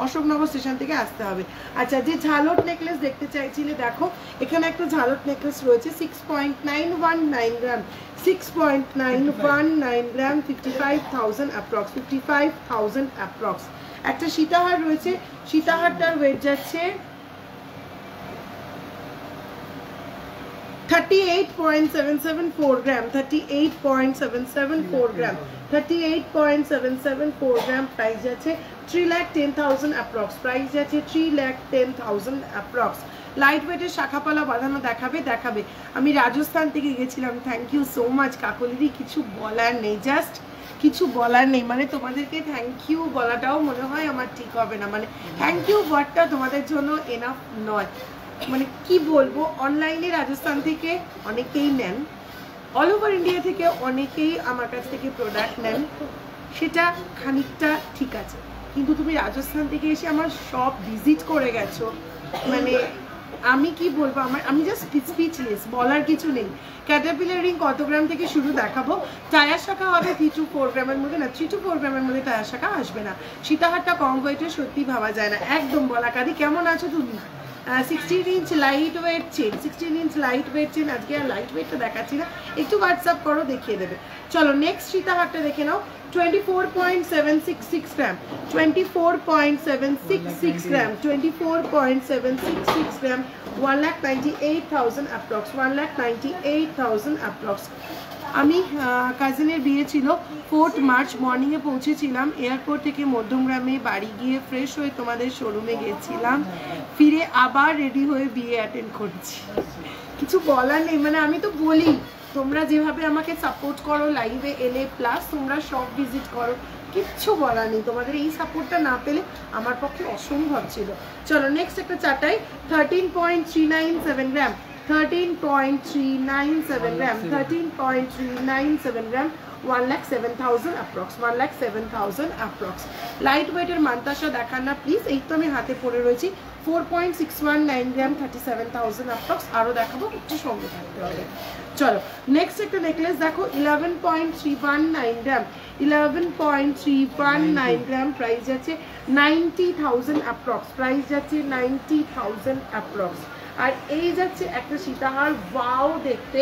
অশোকনগর স্টেশন থেকে আসতে হবে। আচ্ছা, যে ঝালট নেকলেস দেখতে চাইছিলে দেখো, এখানে একটা ঝালট নেকলেস রয়েছে 6.919 গ্রাম, 6.919 গ্রাম, 55,000 অ্যাপ্রক্স, 55,000 অ্যাপ্রক্স। একটা সীতাহার রয়েছে, সীতাহারটার ওয়েট যাচ্ছে 38.774 গ্রাম, 38.774 গ্রাম, 38.774 গ্রাম। প্রাইস যাচ্ছে 3,10,000 অ্যাপ্রক্স, প্রাইস যাচ্ছে 3,10,000 অ্যাপ্রক্স। লাইট ওয়েটের শাখাপালা বাঁধানো দেখাবে। আমি রাজস্থান থেকে গেছিলাম। থ্যাংক ইউ সো মাচ কাকলিদি, কিছু বলার নেই, জাস্ট কিছু বলার নেই। মানে তোমাদেরকে থ্যাংক ইউ বলাটাও মনে হয় আমার ঠিক হবে না, মানে থ্যাংক ইউ ওয়ার্ডটা তোমাদের জন্য এনাফ নয়। মানে কি বলবো, অনলাইনে রাজস্থান থেকে অনেকেই নেন, অল ওভার ইন্ডিয়া থেকে অনেকেই আমার কাছ থেকে প্রোডাক্ট নেন, সেটা খানিকটা ঠিক আছে, কিন্তু তুমি রাজস্থান থেকে এসে আমার সব ভিজিট করে গেছো, মানে আমি কি বলবো, আমি জাস্ট স্পিচলেস, বলার কিছু নেই। ক্যাটারপিলার রিং কত গ্রাম থেকে শুরু দেখাবো। টায়ার শাখা হবে 3 to 4 গ্রামের মধ্যে, না 3 to 4 গ্রামের মধ্যে টায়ার শাখা আসবে না। সীতাহারটা কম ওয়েটের সত্যি ভাবা যায় না একদম। বলাকাদি কেমন আছো তুমি? 16 inch light weight chain, 16 inch light weight chain. আজকে আর লাইট ওয়েটটা দেখাচ্ছি না, একটু হোয়াটসঅ্যাপ করো দেখিয়ে দেবে। চলো নেক্সট সীতাহারটা দেখে নাও। 24.766 গ্রাম, 24.766 গ্রাম, 24.766 গ্রাম, 1,98,000 অ্যাপ্রক্স, 1,98,000 অ্যাপ্রক্স। আমি কাজিনের বিয়ে ছিল 4 মার্চ মর্নিংয়ে পৌঁছেছিলাম এয়ারপোর্ট থেকে মধ্যমগ্রামে। বাড়ি গিয়ে ফ্রেশ হয়ে তোমাদের শোরুমে গেছিলাম, ফিরে আবার রেডি হয়ে বিয়ে অ্যাটেন্ড করছি। কিছু বলার নেই, মানে আমি তো বলি তোমরা যেভাবে আমাকে সাপোর্ট করো লাইভে এলে, প্লাস তোমরা সব ভিজিট করো, কিচ্ছু বলার নেই। তোমাদের এই সাপোর্টটা না পেলে আমার পক্ষে অসম্ভব ছিল। চলো নেক্সট একটা চাটাই। 13.397 গ্রাম, 13.397 গ্রাম, 13.397 গ্রাম, 1,07,000 অ্যাপ্রক্স, 1,07,000 অ্যাপ্রক্স। লাইট ওয়েটের মান্তাসা দেখান না প্লিজ, এই তো আমি হাতে পরে রয়েছি। 4.619 গ্রাম, 37,000 অ্যাপ্রক্স। আরও দেখাবো, একটু সঙ্গে থাকতে হবে। চলো নেক্সট একটা নেকলেস দেখো। 11.319 গ্রাম, 11.319 গ্রাম, প্রাইস যাচ্ছে 90,000 অ্যাপ্রক্স, প্রাইস যাচ্ছে 90,000 অ্যাপ্রক্স। আর এই যাচ্ছে একটা সীতাহার, ওয়াও দেখতে,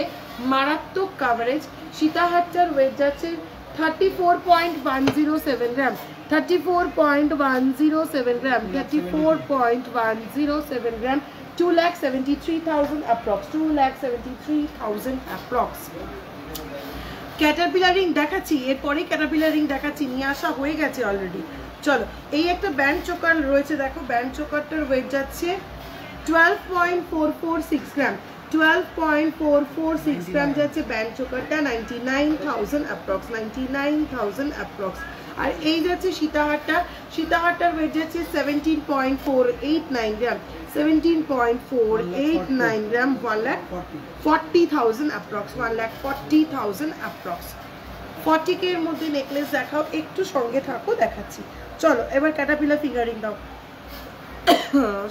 মারাত্মক কাভারেজ। সীতাহারটার ওয়েট যাচ্ছে 34.107 গ্রাম, 34.107 গ্রাম, 34.107 গ্রাম, 2,73,000 অ্যাপ্রক্স, 2,73,000 অ্যাপ্রক্স। ক্যাটারপিলার রিং দেখাচ্ছি, এরপরেই ক্যাটারপিলার রিং দেখাচ্ছি, নিয়ে আসা হয়ে গেছে অলরেডি। চলো এই একটা ব্যান্ড চোকার রয়েছে দেখো, ব্যান্ড চোকারটার ওয়েট যাচ্ছে 12.446 গ্রাম, 12.446 গ্রাম যাচ্ছে ব্যান্ড চোকারটা, 99,000 অ্যাপ্রক্স, 99,000 অ্যাপ্রক্স। আর এই যাচ্ছে সীতাহারটা, সীতাহারটার ওয়েট যাচ্ছে 17.489 গ্রাম, 17.489 গ্রাম, 1,40,000 অ্যাপ্রক্স, 1,40,000 অ্যাপ্রক্স। 40K এর মধ্যে নেকলেস দেখাও, একটু সঙ্গে থাকো দেখাচ্ছি। চলো এবার ক্যাটারপিলার ফিঙ্গারিং দাও।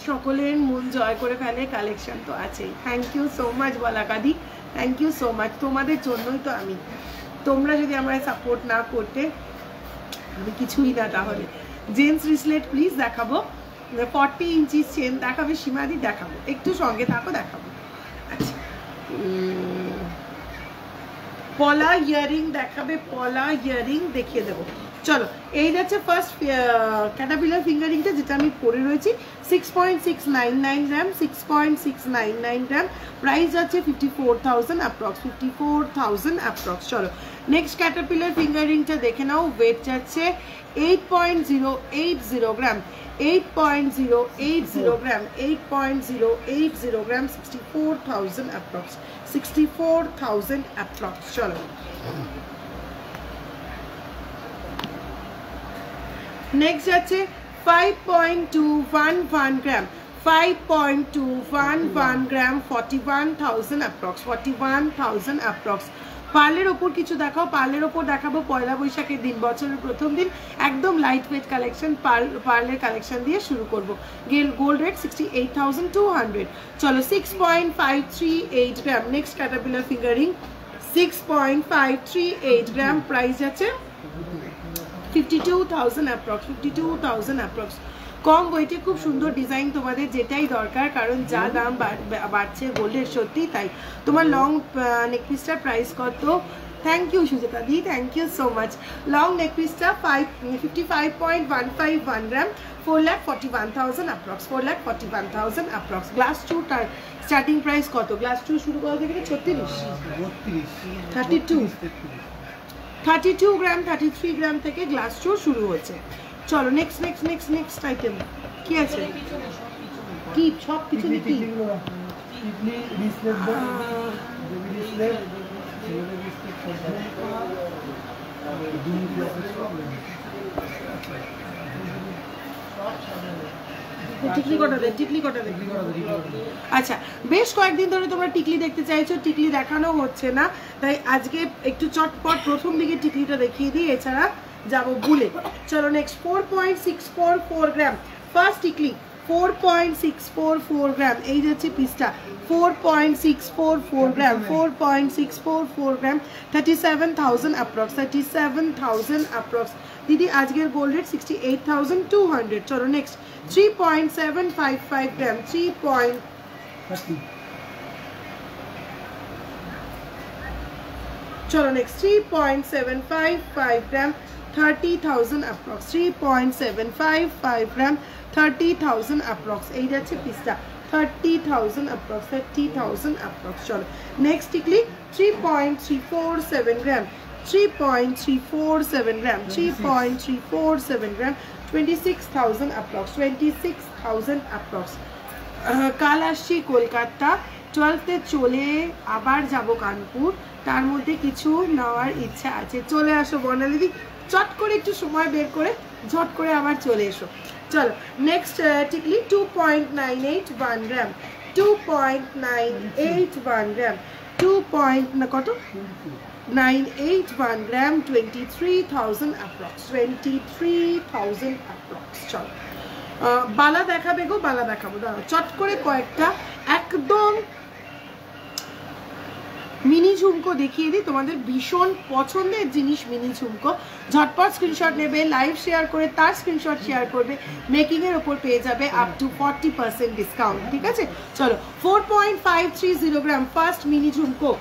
সকলের মন জয় করে ফেলে কালেকশন তো আছেই। থ্যাংক ইউ সো মাচ বলাকাদি, থ্যাংক ইউ সো মাচ। তোমাদের জন্যই তো আমি, তোমরা যদি আমায় সাপোর্ট না করতে আমি কিছুই না। তাহলে জেন্টস রিসলেট প্লিজ দেখাবো, 40 ইঞ্চিস চেন দেখাবে সীমাদি, দেখাবো একটু সঙ্গে থাকো দেখাবো। আচ্ছা পলা ইয়ারিং দেখাবে, পলা ইয়ারিং দেখিয়ে দেবো। চলো এই যাচ্ছে ফার্স্ট ক্যাটারপিলার ফিঙ্গারিংটা, যেটা আমি পরে রয়েছি। 6.699 গ্রাম, 6.699 গ্রাম, প্রাইস যাচ্ছে 54,000 অ্যাপ্রক্স, 54,000 অ্যাপ্রক্স। চলো নেক্সট ক্যাটারপিলার ফিঙ্গারিংটা দেখে নাও। ওয়েট যাচ্ছে 8.080 গ্রাম, 8.080 গ্রাম, 8.080 গ্রাম, 64,000 অ্যাপ্রক্স, 64,000 অ্যাপ্রক্স। চলো নেক্সট যাচ্ছে 5.211 গ্রাম, 5.211 গ্রাম, 41,000 অ্যাপ্রক্স, 41,000 অ্যাপ্রক্স। পার্লের ওপর কিছু দেখাও, পার্লের ওপর দেখাবো পয়লা বৈশাখের দিন, বছরের প্রথম দিন, একদম লাইট ওয়েট কালেকশন। পার্লের কালেকশন দিয়ে শুরু করবো। Gold rate 68,200। চলো 6.538 গ্রাম, নেক্সট ক্যাটারপিলার ফিঙ্গারিং 6.538 গ্রাম, প্রাইস যাচ্ছে 52,000 অ্যাপ্রক্স, 52,000 অ্যাপ্রক্স। কম ওয়েটে খুব সুন্দর ডিজাইন, তোমাদের যেটাই দরকার, কারণ যা দাম বাড়ছে গোল্ডের, সত্যি তাই। তোমার লং নেকপিসটার প্রাইস কত? Thank you Sujata di, thank you so much. লং নেকপিসটা 55.151 গ্রাম, 4,41,000 অ্যাপ্রক্স, 4,41,000 অ্যাপ্রক্স। গ্লাস টুটার স্টার্টিং প্রাইস কত? গ্লাস টু শুরু করা থেকে 36, 32 গ্রাম, 33 গ্রাম থেকে গ্লাস টু শুরু হচ্ছে। চলো next next next next item কি আছে? কি সব কিছু কি? টিকলি কটা দে, টিকলি কটা দে। আচ্ছা বেশ কয়েকদিন ধরে তোমরা টিকলি দেখতে চাইছো, টিকলি দেখানো হচ্ছে না, তাই আজকে একটু চটপট প্রথম দিকে টিকলিটা দেখিয়ে দিই। এছাড়া যাবো বুলে। চলো নেক্সট 4.644 গ্রাম ফার্স্ট টিকলি 4.644 গ্রাম এই যাচ্ছে পিসটা 4.644 গ্রাম 4.644 গ্রাম 37,000 অ্যাপ্রক্স 37,000 অ্যাপ্রক্স দিদি আজকের গোল্ড রেট 68,200 চলো নেক্সট 3.755 গ্রাম 3. চলো নেক্সট 3.755 গ্রাম 30,000 অ্যাপ্রক্স 3.755 গ্রাম 30,000 অ্যাপ্রক্স এই যাচ্ছে পিসটা 30,000 অ্যাপ্রক্স 30,000 অ্যাপ্রক্স চলো নেক্সট টিকলি 3.347 গ্রাম 3.347 গ্রাম 3.347 গ্রাম 26,000 অ্যাপ্রক্স 26,000 অ্যাপ্রক্স কাল আসছি কলকাতা 12তে চলে আবার যাব কানপুর তার মধ্যে কিছু নেওয়ার ইচ্ছা আছে চলে আসো বর্ণালিদি চট করে একটু সময় বের করে ঝট করে আবার চলে এসো চলো নেক্সট টিকলি 2.981 গ্রাম 2.981 গ্রাম 2. কত 981 গ্রাম 23,000 অ্যাপ্রক্স 23,000 অ্যাপ্রক্স চলো বালা দেখাবে গো বালা দেখাবো দাঁড়াও চট করে কয়েকটা একদম মিনি ঝুমকো দেখিয়ে দিই তোমাদের ভীষণ পছন্দের জিনিস মিনি ঝুমকো ঝটপট স্ক্রিনশট নেবে লাইভ শেয়ার করে তার স্ক্রিনশট শেয়ার করবে মেকিং এর উপর পেয়ে যাবে আপ টু 40% ডিসকাউন্ট ঠিক আছে চলো 4.530 গ্রাম ফার্স্ট মিনি ঝুমকো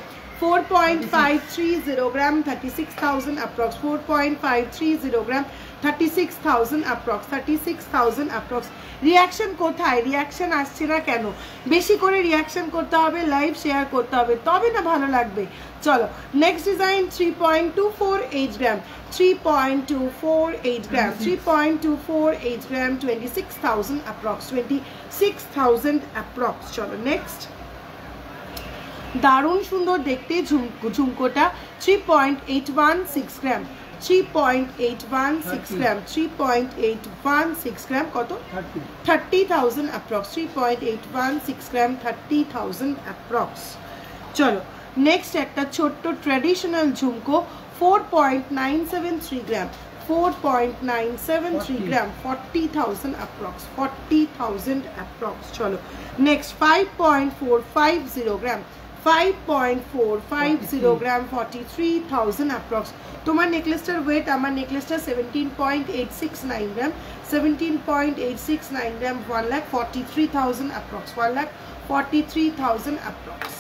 4.530 গ্রাম 36,000 অ্যাপ্রক্স 4.530 গ্রাম 36,000 অ্যাপ্রক্স 36,000 অ্যাপ্রক্স রিয়াকশন কোথায় রিয়াকশন আসছে না কেন বেশি করে রিয়াকশন করতে হবে লাইভ শেয়ার করতে হবে তবে না ভালো লাগবে চলো নেক্সট ডিজাইন 3.248 গ্রাম 3.248 গ্রাম 3.248 গ্রাম 26,000 অ্যাপ্রক্স 26,000 অ্যাপ্রক্স চলো নেক্সট দারুণ সুন্দর দেখতে ঝুমকোটা 3.816 গ্রাম 3.816 গ্রাম 3.816 গ্রাম কত 30,000 অ্যাপ্রক্স 3.816 গ্রাম 30,000 অ্যাপ্রক্স চলো নেক্সট একটা ছোট্ট ট্র্যাডিশনাল ঝুমকো 4.973 গ্রাম 4.973 গ্রাম 40,000 অ্যাপ্রক্স 40,000 অ্যাপ্রক্স চলো নেক্সট 5.450 গ্রাম 5.450 গ্রাম 43,000 অ্যাপ্রক্স তোমার নেকলেসটার ওয়েট আমার নেকলেসটা 17.869 গ্রাম 17.869 গ্রাম 1,43,000 অ্যাপ্রক্স 1,43,000 অ্যাপ্রক্স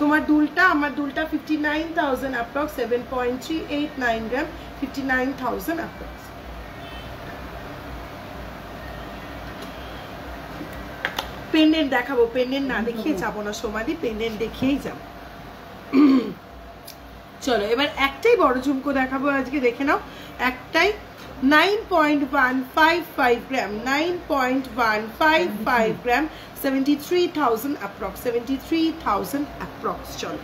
তোমার দুলটা আমার দুলটা 59,000 অ্যাপ্রক্স 7.389 গ্রাম 59,000 অ্যাপ্রক্স পেন্ডেন্ট দেখাবো পেন্ডেন্ট না দেখিয়ে যাবো না সমাধি পেন্ডেন্ট দেখিয়েই যাবো চলো এবার একটাই বড় ঝুমকো দেখাবো আজকে দেখে নাও একটাই 9.155 গ্রাম 9.155 গ্রাম 73,000 অ্যাপ্রক্স 73,000 অ্যাপ্রক্স চলো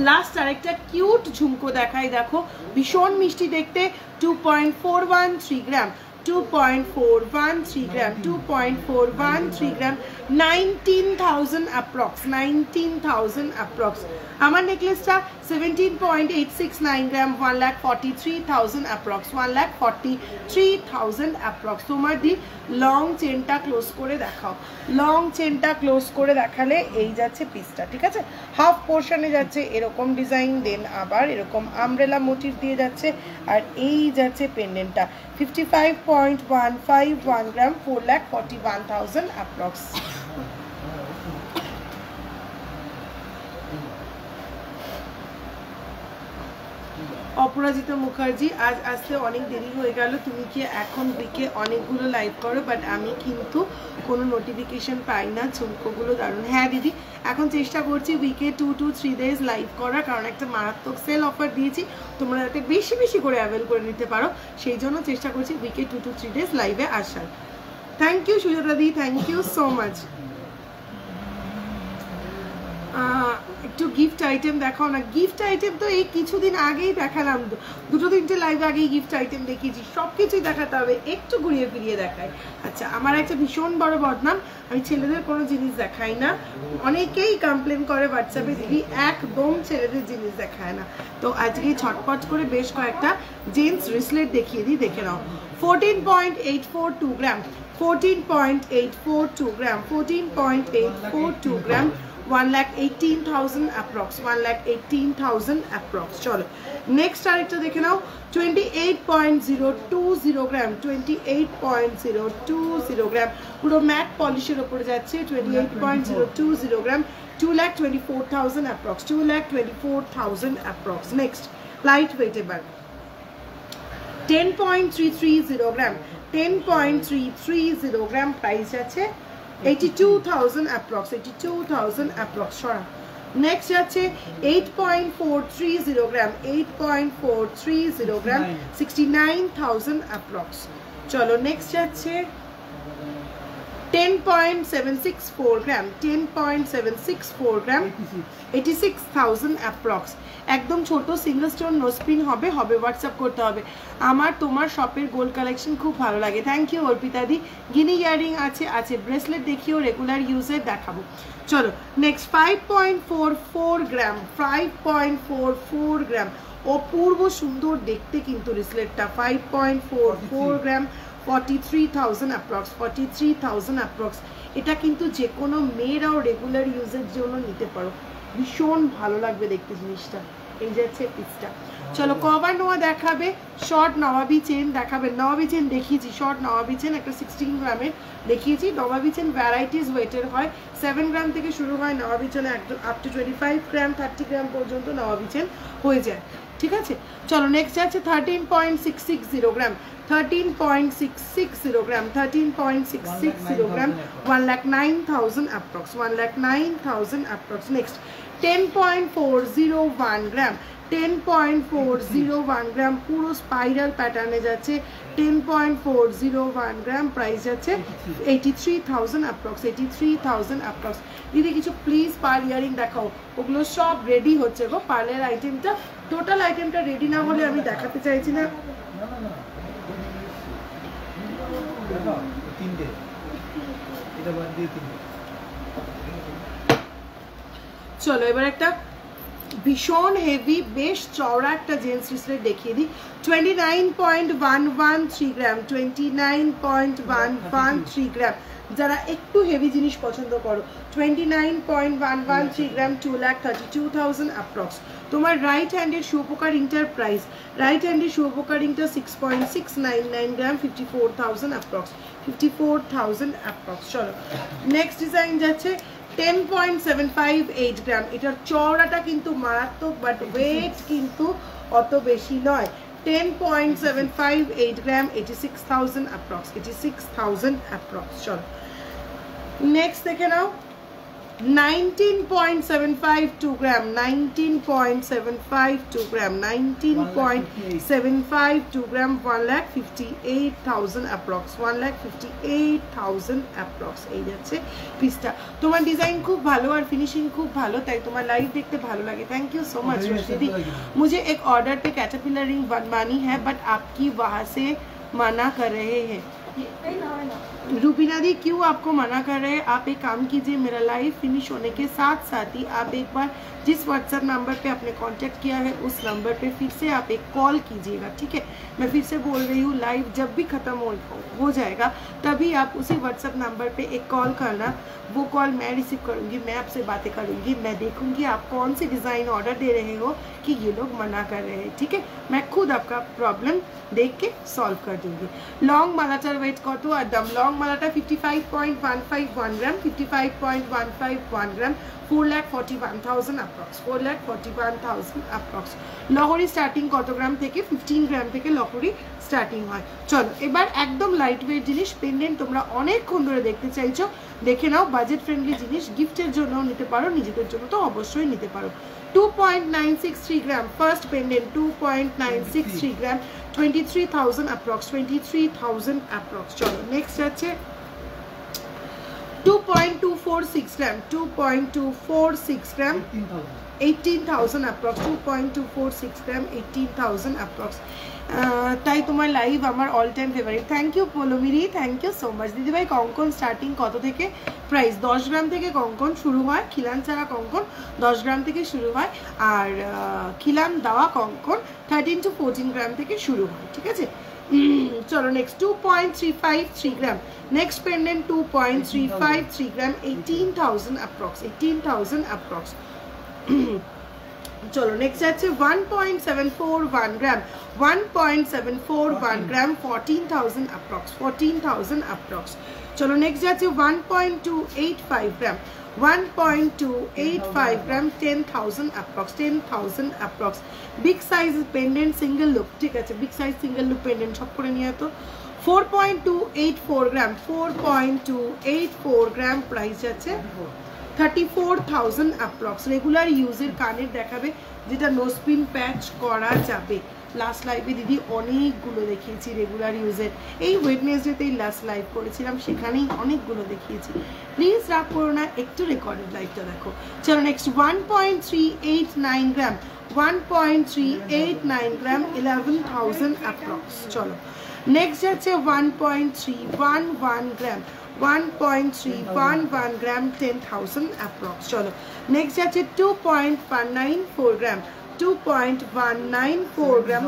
লাস্ট আরেকটা কিউট ঝুমকো দেখাই দেখো ভীষণ মিষ্টি দেখতে 2.413 গ্রাম 2.413 গ্রাম 2.413 গ্রাম 19,000 অ্যাপ্রক্স 19,000 অ্যাপ্রক্স আমার নেকলেসটা 17.869 গ্রাম 1,43,000 অ্যাপ্রক্স 1,43,000 অ্যাপ্রক্স তোমার দি লং চেনটা ক্লোজ করে দেখাও লং চেনটা ক্লোজ করে দেখালে এই যাচ্ছে পিসটা ঠিক আছে হাফ পোর্শনে যাচ্ছে এরকম ডিজাইন দেন আবার এরকম আমব্রেলা মোটিভ দিয়ে যাচ্ছে আর এই যাচ্ছে পেন্ডেন্টটা 55.151 গ্রাম 4,41,000 অ্যাপ্রক্স অপরাজিতা মুখার্জি আজ আসতে অনেক দেরি হয়ে গেল তুমি কি এখন উইকে অনেকগুলো লাইভ করো বাট আমি কিন্তু কোনো নোটিফিকেশন পাই না ঝুমকোগুলো দারুণ হ্যাঁ দিদি এখন চেষ্টা করছি উইকে 2 to 3 days লাইভ করার কারণ একটা মারাত্মক সেল অফার দিয়েছি তোমরা যাতে বেশি বেশি করে অ্যাভেল করে নিতে পারো সেই জন্য চেষ্টা করছি উইকে 2 to 3 days লাইভে আসার thank you Sujata di thank you so much একটু গিফট আইটেম দেখাও না। গিফট আইটেম তো এই কিছুদিন আগেই দেখালাম, দুটো তিনটে লাইভ আগেই গিফট আইটেম দেখিয়েছি, সব কিছুই দেখাতে হবে, একটু ঘুরিয়ে ফিরিয়ে দেখাই। আচ্ছা, আমার একটা ভীষণ বড় বদনাম, আমি ছেলেদের কোনো জিনিস দেখাই না। অনেকেই কমপ্লেন করে হোয়াটসঅ্যাপে, দিদি একদম ছেলেদের জিনিস দেখায় না। তো আজকে ছটপট করে বেশ কয়েকটা জেন্টস রিসলেট দেখিয়ে দিই, দেখে নাও। 14.842 গ্রাম, 14.842 গ্রাম, 14.842 গ্রাম, 1,18,000 approx, 1,18,000 approx। চলো নেক্সট আরেকটা দেখে নাও। 28.020 গ্রাম, 28.020 গ্রাম, পুরো ম্যাট পলিশের ওপরে যাচ্ছে। 28.020 গ্রাম, 2,24,000 approx, 2,24,000 approx। Next light weight এবার 10.330 গ্রাম, 10.330 গ্রাম, প্রাইস আছে 82,000 approx, 82,000 approx। সরা নেক্সট আছে 8.430 গ্রাম, 8.430 গ্রাম, 69,000 approx। চলো নেক্সট আছে 10.764 গ্রাম, 10.764 গ্রাম, 86,000 approx। একদম ছোট সিঙ্গেল স্টোন নো স্পিন হবে, হোয়াটসঅ্যাপ করতে হবে। আমার তোমার শপের গোল্ড কালেকশন খুব ভালো লাগে, thank you Arpita di. Guinea earring আছে, ব্রেসলেট দেখিও, রেগুলার ইউজের দেখাবো। চলো নেক্সট 5.44 গ্রাম, 5.44 গ্রাম, অপূর্ব সুন্দর দেখতে কিন্তু রিসলেটটা। 5.44 গ্রাম, 43,000 approx, 43,000 approx। এটা কিন্তু যে কোনো মেয়েরাও রেগুলার ইউজের জন্য নিতে পারো, ভীষণ ভালো লাগবে দেখতে জিনিসটা। এই যাচ্ছে পিসটা। চলো কভার নোয়া দেখাবে, শর্ট নবাবি চেন দেখাবে। নবাবি চেন দেখিয়েছি, শর্ট নবাবি চেন একটা 16 গ্রামের দেখিয়েছি। নবাবি চেন ভ্যারাইটিস ওয়েটের হয়, 7 গ্রাম থেকে শুরু হয় নবাবি চেন, একদম আপ টু 25 গ্রাম 30 গ্রাম পর্যন্ত নবাবি চেন হয়ে যায়, ঠিক আছে। চলো নেক্সট আছে 13.660 গ্রাম, 13.660 গ্রাম, 13.660 গ্রাম, 1,09,000 approx, 1,09,000 approx। নেক্সট 10.401 গ্রাম, 10.401 গ্রাম, পুরো স্পাইরাল প্যাটার্নে যাচ্ছে। 10.401 গ্রাম, প্রাইস যাচ্ছে 83,000 approx, 83,000 approx। দিদি কিছু প্লিজ পার্ল ইয়ারিং দেখাও, ওগুলো সব রেডি হচ্ছে গো। পার্লের আইটেমটা, টোটাল আইটেমটা রেডি না হলে আমি দেখাতে চাইছি না। চলো এবার একটা ভীষণ হেভি বেশ চওড়া একটা জেন্টস রিসলেট দেখিয়ে দিই। 29.113 গ্রাম, 29.113 গ্রাম, যারা একটু হেভি জিনিস পছন্দ করো। 29.113 গ্রাম, 2,32,000 approx। তোমার রাইট হ্যান্ডের শুয়োপোকা রিংটার প্রাইস, রাইট হ্যান্ডের শুয়োপোকা রিংটা 6.699 গ্রাম, 54,000 approx, 54,000 approx। চলো নেক্সট ডিজাইন যাচ্ছে 10.758 গ্রাম। এটার চওড়াটা কিন্তু মারাত্মক, বাট ওয়েট কিন্তু অত বেশি নয়। 10.758 গ্রাম, 86,000 approx, 86,000 approx। চলো নেক্সট দেখে নাও 19.752 গ্রাম, 19.752 গ্রাম, 19.752 গ্রাম, 1,58,000 approx, 1,58,000 approx। এই যাচ্ছে পিসটা। তোমার ডিজাইন খুব ভালো আর ফিনিশিং খুব ভালো, তাই তোমার লাইভ দেখতে ভালো লাগে, থैंक यू सो मच दीदी। मुझे एक ऑर्डर पे कैटरपिलर रिंग बनवानी है, बट आपकी वहाँ से मना कर रहे हैं। रूबीना दी क्यों आपको मना कर रहे हैं? आप एक काम कीजिए, मेरा लाइव फिनिश होने के साथ साथ ही आप एक बार जिस व्हाट्सएप नंबर पे आपने कांटेक्ट किया है उस नंबर पे फिर से आप एक कॉल कीजिएगा, ठीक है। मैं फिर से बोल रही हूँ, लाइव जब भी ख़त्म हो जाएगा तभी आप उसी व्हाट्सएप नंबर पे एक कॉल करना। वो कॉल मैं रिसीव करूँगी, मैं आपसे बातें करूँगी, मैं देखूँगी आप कौन सी डिज़ाइन ऑर्डर दे रहे हो कि ये लोग मना कर रहे हैं, ठीक है। मैं खुद आपका प्रॉब्लम देख के सॉल्व कर दूँगी। लॉन्ग मालाटार वेट कत एकदम लॉन्ग मालाटा 55.151 গ্রাম, 55.151 গ্রাম, 4,41,000 approx, 4,41,000 approx। লহরি স্টার্টিং কত গ্রাম থেকে? 15 গ্রাম থেকে লহরি স্টার্টিং হয়। চলো এবার একদম লাইট ওয়েট জিনিস, পেন্ডেন্ট তোমরা অনেকক্ষণ ধরে দেখতে চাইছো, দেখে নাও। বাজেট ফ্রেন্ডলি জিনিস, গিফটের জন্য নিতে পারো, নিজেদের জন্য তো অবশ্যই নিতে পারো। 2.963 গ্রাম, ফার্স্ট পেন্ডেন্ট 2.963 গ্রাম, 23,000 approx, 23,000 approx। চলো নেক্সট আছে 2.246 গ্রাম, 2.246 গ্রাম, 18,000 approx, 2.246 গ্রাম, 18,000 approx। তাই তোমার লাইভ আমার all time favourite. Thank you পলমিরি, থ্যাংক ইউ সো মাচ। দিদিভাই কঙ্কন স্টার্টিং কত থেকে প্রাইস? 10 গ্রাম থেকে কঙ্কন শুরু হয়, খিলান ছাড়া কঙ্কন 10 গ্রাম থেকে শুরু হয়, আর খিলান দেওয়া কঙ্কন 13 to 14 গ্রাম থেকে শুরু হয়, ঠিক আছে। চলো নেক্সট 2.353 গ্রাম, নেক্সট পেন্ডেন্ট 2.353 গ্রাম, 18,000 approx, 18,000 approx। চলো নেক্সট আছে 1.741 গ্রাম, 1.741 গ্রাম, 14,000 approx, 14,000 approx। চলো নেক্সট আছে 1.285 গ্রাম, 1.285 গ্রাম, 10,000 approx, 10,000 approx। Big size pendant single look, ঠিক আছে, big size single look pendant সব করে নিয়ে তো 4.284 গ্রাম, 4.284 গ্রাম, প্রাইস আছে 34,000 approx। রেগুলার ইউজের কানের দেখাবে, যেটা নোজপিন প্যাচ করা যাবে। লাস্ট লাইভে দিদি অনেকগুলো দেখিয়েছি রেগুলার ইউজের, এই ওয়েডনেসডেতেই লাস্ট লাইভ করেছিলাম, সেখানেই অনেকগুলো দেখিয়েছি। প্লিজ রাগ করো না, একটু রেকর্ডেড লাইভটা দেখো। চলো নেক্সট 1.389 গ্রাম, 1.389 গ্রাম, 11,000 approx। চলো নেক্সট যাচ্ছে 1.311 গ্রাম, 1.311 গ্রাম, 10,000 approx। চলো নেক্সট যাচ্ছে 2.194 গ্রাম, 2.194 গ্রাম,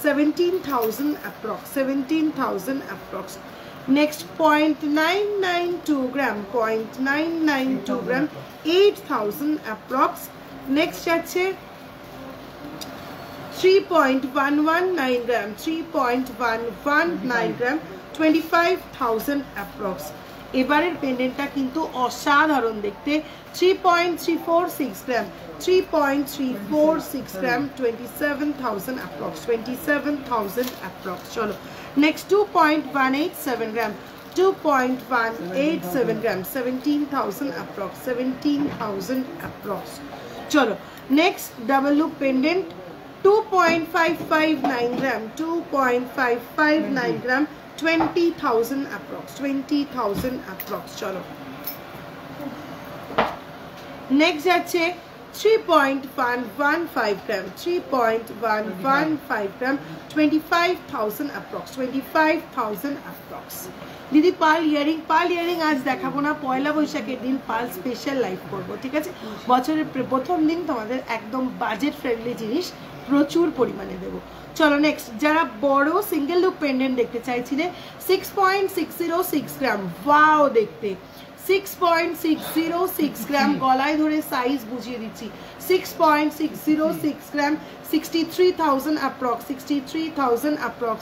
17,000 approx, 17,000 approx। নেক্সট 0.992 গ্রাম, 0.992 গ্রাম, 8,000 approx। নেক্সট যাচ্ছে 3.119 গ্রাম, 3.119 গ্রাম, 25,000 approx। এবারের পেন্ডেন্টটা কিন্তু অসাধারণ দেখতে, 3.346 গ্রাম, 3.346 গ্রাম, 27,000 approx, 27,000 approx। চলো নেক্সট 2.187 গ্রাম, 2.187 গ্রাম, 17,000 approx, 17,000 approx। চলো নেক্সট ডাবল লুপ পেন্ডেন্ট 2.559 গ্রাম, 2.559 গ্রাম, 20,000 approx, 20,000 approx। চলো নেক্সট যাচ্ছে 3.115 গ্রাম, 3.115 গ্রাম, 25,000 approx, 25,000 approx। দিদি পার্ল ইয়ারিং আজ দেখাবো না, পয়লা বৈশাখের দিন পার্ল স্পেশাল লাইভ করবো, ঠিক আছে। বছরের প্রথম দিন তোমাদের একদম বাজেট ফ্রেন্ডলি জিনিস প্রচুর পরিমাণে দেবো। চলো নেক্সট যারা বড় সিঙ্গেল লুক পেন্ডেন্ট দেখতে চাইছিলে 6.606 গ্রাম, ওয়াও দেখতে 6.606 গ্রাম, গলায় ধরে সাইজ বুঝিয়ে দিচ্ছি, 6.606 গ্রাম, 63,000 approx, 63,000 approx।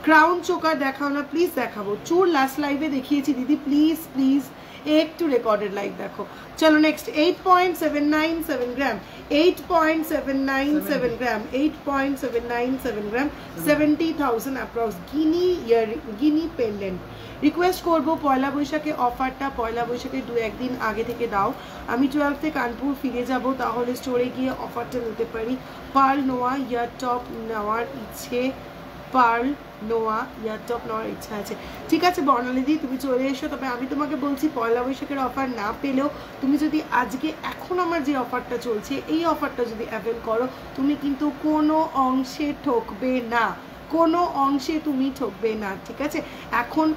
ক্রাউন চোকার দেখাও না প্লিজ, দেখাবো। চুর লাস্ট লাইভে দেখিয়েছি দিদি, প্লিজ প্লিজ একটু রেকর্ডেড লাইভ দেখো। চলো নেক্সট 8.797 গ্রাম, 8.797 গ্রাম, 8.797 গ্রাম, 70,000 approx। গিনি পেন্ডেন্ট রিকোয়েস্ট করবো পয়লা বৈশাখে অফারটা পয়লা বৈশাখে 2-1 দিন আগে থেকে দাও। আমি 12 থেকে কানপুর ফিরে যাব, তাহলে স্টোরে গিয়ে অফারটা নিতে পারি। পার্ল নোয়া ইয়ার টপ নেওয়ার ইচ্ছে, পার্ল নোয়া ইয়ার টপ নেওয়ার ইচ্ছা আছে, ঠিক আছে বর্ণালীদি তুমি চলে এসো। তবে আমি তোমাকে বলছি পয়লা বৈশাখের অফার না পেলেও তুমি যদি আজকে এখন আমার যে অফারটা চলছে এই অফারটা যদি অ্যাভেল করো, তুমি কিন্তু কোনো অংশে ঠকবে না, কোনো অংশে তুমি ঠকবে না, ঠিক আছে। এখন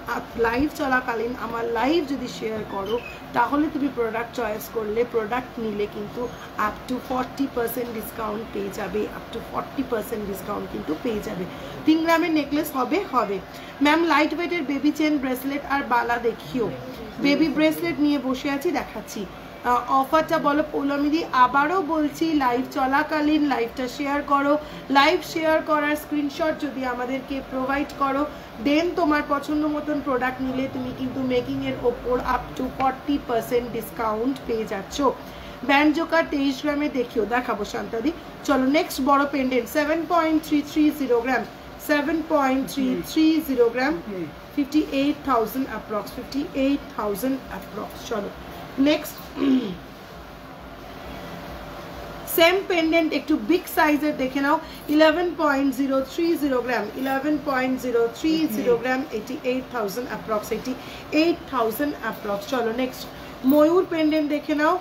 লাইভ চলাকালীন আমার লাইভ যদি শেয়ার করো, তাহলে তুমি প্রোডাক্ট চয়েস করলে, প্রোডাক্ট নিলে কিন্তু আপ টু 40% ডিসকাউন্ট পেয়ে যাবে, আপ টু 40% ডিসকাউন্ট কিন্তু পেয়ে যাবে। 3 গ্রামের নেকলেস হবে ম্যাম, লাইট ওয়েটের বেবি চেন, ব্রেসলেট আর বালা দেখিও। বেবি ব্রেসলেট নিয়ে বসে আছি, দেখাচ্ছি। অফারটা বলো পৌলমিদি। আবারও বলছি লাইভ চলাকালীন লাইভটা শেয়ার করো, লাইভ শেয়ার করার স্ক্রিনশট যদি আমাদেরকে প্রোভাইড করো, দেন তোমার পছন্দ মতন প্রোডাক্ট নিলে তুমি কিন্তু মেকিংয়ের ওপর আপ টু 40% ডিসকাউন্ট পেয়ে যাচ্ছ। ব্যান্ড জোকার 23 গ্রামে দেখিও, দেখাবো শান্তাদি। চলো নেক্সট বড় পেন্ডেন্ট 7.330 গ্রাম, 7.330 গ্রাম, 58,000 approx, 58,000 approx। চলো নেক্সট সেম পেন্ডেন্ট একটু বিগ সাইজের দেখে নাও 11.030 গ্রাম 11.030 গ্রাম 88,000 অ্যাপ্রক্স 88,000 অ্যাপ্রক্স চলো নেক্সট ময়ূর পেন্ডেন্ট দেখে নাও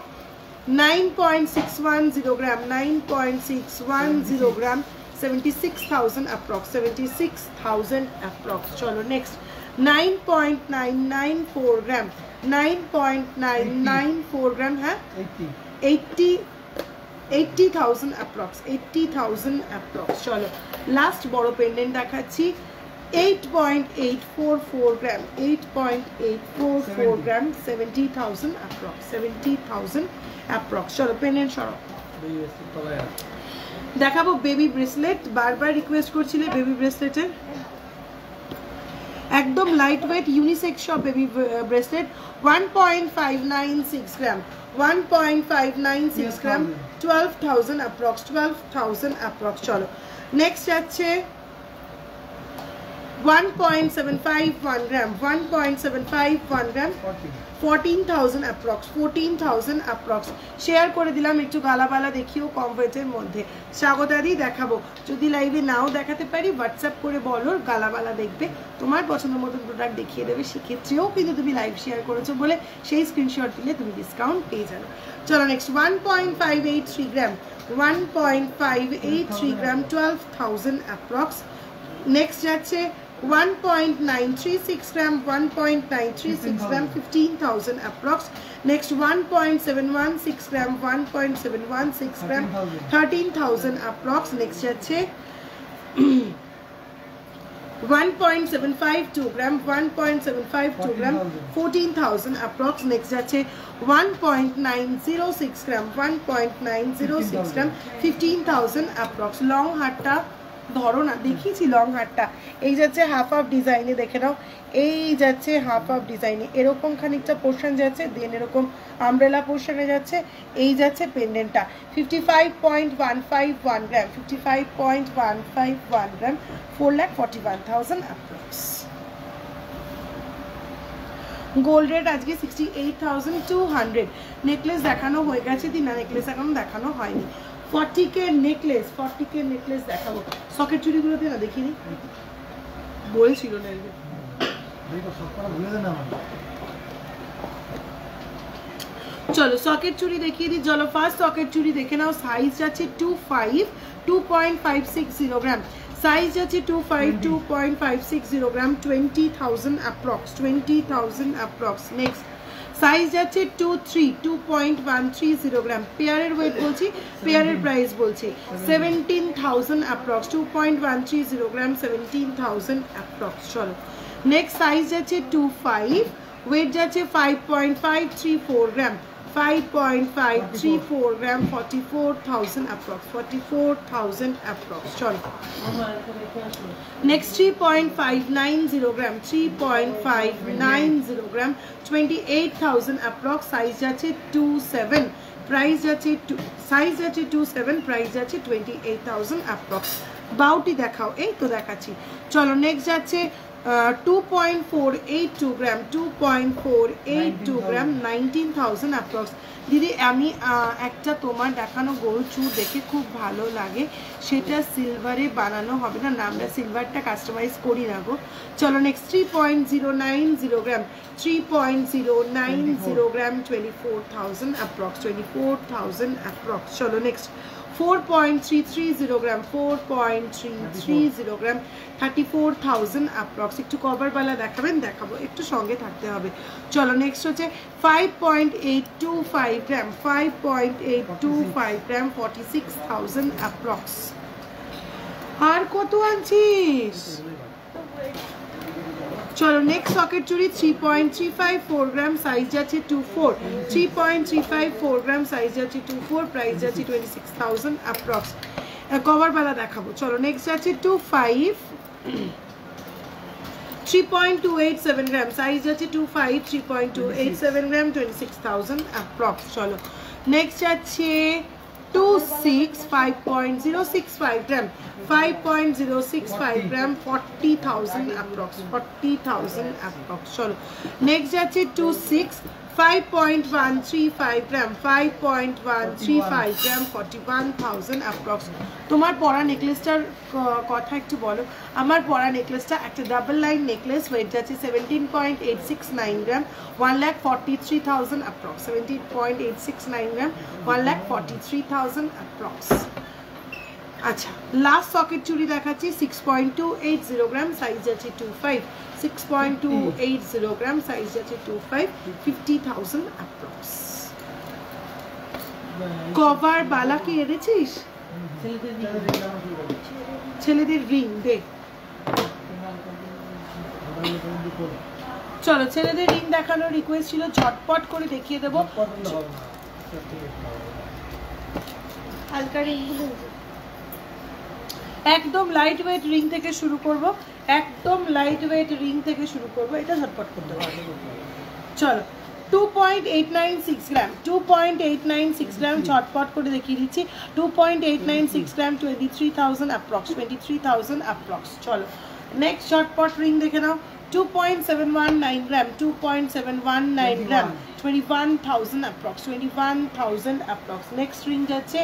9.610 গ্রাম 9.610 গ্রাম 76,000 approx 76,000 approx চলো next 9.994 গ্রাম 9.994 গ্রাম হ্যাঁ 80,000 approx 80,000 approx চলো লাস্ট বড় পেন্ডেন্ট দেখাচ্ছি 8.844 গ্রাম 8.844 গ্রাম 70,000 approx 70,000 approx চলো পেন্ডেন্ট সরো দেখাবো বেবি ব্রেসলেট বারবার রিকোয়েস্ট করছিলে বেবি ব্রেসলেটের একদম লাইট ওয়েট ইউনিসেক্স সব বেবি ব্রেসলেট 1.596 গ্রাম 1.596 গ্রাম 12,000 অ্যাপ্রক্স 12,000 অ্যাপ্রক্স চলো নেক্সট যাচ্ছে 1.751 গ্রাম 1.751 গ্রাম 14,000 approx 14,000 approx শেয়ার করে দিলাম একটু গালাবালা দেখিও কম ওয়েটের মধ্যে স্বাগতাদি দেখাবো যদি লাইভে নাও দেখাতে পারি হোয়াটসঅ্যাপ করে বলো গালাবালা দেখবে তোমার পছন্দ মতন প্রোডাক্ট দেখিয়ে দেবে সেক্ষেত্রেও কিন্তু তুমি লাইভ শেয়ার করেছো বলে সেই স্ক্রিনশট দিলে তুমি ডিসকাউন্ট পেয়ে যাবে চলো নেক্সট 1.583 গ্রাম 1.583 গ্রাম 12,000 approx নেক্সট যাচ্ছে 1.936 gram 1.936 gram 15,000 approx next 1.716 gram 1.716 gram 13,000 approx next যাচ্ছে 1.752 gram 1.752 gram 14,000 approx next যাচ্ছে 1.906 gram 1.906 gram 15,000 approx long হাতটা ধরো না দেখিয়েছি লং হারটা এই যাচ্ছে হাফ হাফ ডিজাইনে দেখে নাও এই যাচ্ছে হাফ হাফ ডিজাইনে এরকম খানিকটা পোর্শন যাচ্ছে দেন এরকম আমব্রেলা পোর্শনে যাচ্ছে এই যাচ্ছে পেন্ডেন্টটা 55.151 গ্রাম 55.151 গ্রাম 4,41,000 অ্যাপ্রক্স গোল্ড রেট আজকে 68,200 নেকলেস দেখানো হয়ে গেছে দিনা নেকলেস এখনো দেখানো হয়নি 40K নেকলেস দেখাবো সকেট চুড়িগুলোতে না দেখিনি বলছিল না চলো সকেট চুড়ি দেখিয়ে দিই চলো ফার্স্ট সকেট চুড়ি দেখে নাও সাইজ যাচ্ছে 2.560 গ্রাম সাইজ যাচ্ছে 2.560 গ্রাম 20,000 অ্যাপ্রক্স 20,000 অ্যাপ্রক্স নেক্সট সাইজ যাচ্ছে 2.130 গ্রাম পেয়ারের ওয়েট বলছি পেয়ারের প্রাইস বলছি 17,000 অ্যাপ্রক্স 2.130 গ্রাম 17,000 অ্যাপ্রক্স চলো নেক্সট সাইজ যাচ্ছে 25 ওয়েট যাচ্ছে 5.534 গ্রাম 5.534 গ্রাম 44,000 approx 44,000 approx চলো next 3.590 গ্রাম 3.590 গ্রাম 28,000 approx সাইজ যাচ্ছে 27 প্রাইস যাচ্ছে সাইজ যাচ্ছে 27 প্রাইস যাচ্ছে 28,000 approx বাউটি দেখাও এই তো দেখাচ্ছি চলো নেক্সট যাচ্ছে 2.482 গ্রাম 2.482 গ্রাম 19,000 approx দিদি আমি একটা তোমার দেখানো গোল চুর দেখে খুব ভালো লাগে সেটা সিলভারে বানানো হবে না আমরা সিলভারটা কাস্টমাইজ করি না গো চলো নেক্সট 3.090 গ্রাম 3.090 গ্রাম 24,000 approx 24,000 approx চলো নেক্সট 4.330 গ্রাম 4.330 গ্রাম 34,000 approx একটু কভার বালা দেখাবেন দেখাবো একটু সঙ্গে থাকতে হবে চলো নেক্সট হচ্ছে 5.825 গ্রাম 5.825 গ্রাম 46,000 approx আর কত আনছিস চলো নেক্সট সকেট চুড়ি 3.354 গ্রাম সাইজ যাচ্ছে 24 3.354 গ্রাম সাইজ যাচ্ছে 24 প্রাইস যাচ্ছে 26,000 approx কভার বালা দেখাবো চলো নেক্সট যাচ্ছে 25 3.287 গ্রাম সাইজ যাচ্ছে 25 3.287 গ্রাম 26,000 approx চলো নেক্সট যাচ্ছে 26 5.065 গ্রাম 5.065 গ্রাম 40,000 approx 40,000 approx চলো নেক্সট যাচ্ছে 26 5.135 গ্রাম 5.135 গ্রাম 41,000 অ্যাপ্রক্স। তোমার পরা নেকলেসটার কথা একটু বলো। আমার পরা নেকলেসটা একটা ডাবল লাইন নেকলেস, ওয়েট যাচ্ছে 17.869 গ্রাম 1,43,000 অ্যাপ্রক্স। 17.869 গ্রাম 1,43,000 অ্যাপ্রক্স। আচ্ছা, লাস্ট সকেট চুড়ি দেখাচ্ছি 6.280 গ্রাম, সাইজ যাচ্ছে 25। 6.280 গ্রাম, সাইজ যাচ্ছে 25, 50,000 অ্যাপ্রক্স। কভার বালা কি এনেছিস? ছেলেদের রিং দে। চলো, ছেলেদের রিং দেখানোর রিকোয়েস্ট ছিল, ঝটপট করে দেখিয়ে দেবো। হালকা রিং একদম লাইট ওয়েট রিং থেকে শুরু করব, একদম লাইট ওয়েট রিং থেকে শুরু করব, এটা ঝটপট করতে পারবো। চলো, 2.896 গ্রাম 2.896 গ্রাম ঝটপট করে দেখিয়ে দিচ্ছি। 2.896 গ্রাম 23,000 অ্যাপ্রক্স, 23,000 অ্যাপ্রক্স। চলো নেক্সট ঝটপট রিং দেখে নাও। 2.719 গ্রাম 2.719 গ্রাম 21,000 অ্যাপ্রক্স, 21,000 অ্যাপ্রক্স। নেক্সট রিং যাচ্ছে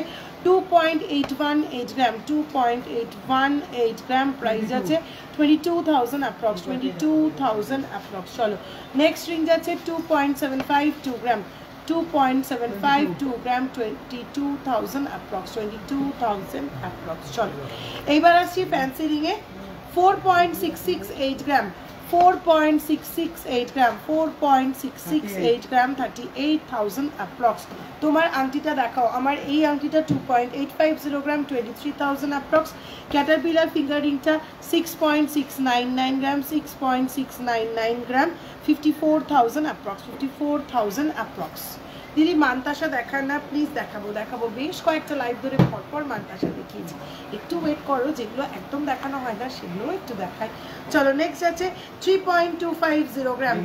2.818 গ্রাম 2.818 গ্রাম, প্রাইস আছে 22,000 অ্যাপ্রক্স, 22,000 অ্যাপ্রক্স। চলো নেক্সট রিং যাচ্ছে 2.752 গ্রাম 2.752 গ্রাম 22,000 অ্যাপ্রক্স, 22,000 অ্যাপ্রক্স। চলো এইবার আসছি ফ্যান্সি রিংয়ে। 4.668 গ্রাম 4.668 গ্রাম 4.668 গ্রাম 38,000 অ্যাপ্রক্স। তোমার আংটিটা দেখাও। আমার এই আংটিটা 2.850 গ্রাম 23,000 অ্যাপ্রক্স। ক্যাটারপিলার ফিঙ্গার রিংটা 6.699 গ্রাম 6.699 গ্রাম 54,000 অ্যাপ্রক্স, 54,000 অ্যাপ্রক্স। দিদি মানতাসা দেখান না প্লিজ। দেখাবো বেশ কয়েকটা লাইভ ধরে পরপর মানতাসা দেখিয়েছি, একটু ওয়েট করো। যেগুলো একদম দেখানো হয় না সেগুলো একটু দেখায়। চলো নেক্সট আছে 3.250 গ্রাম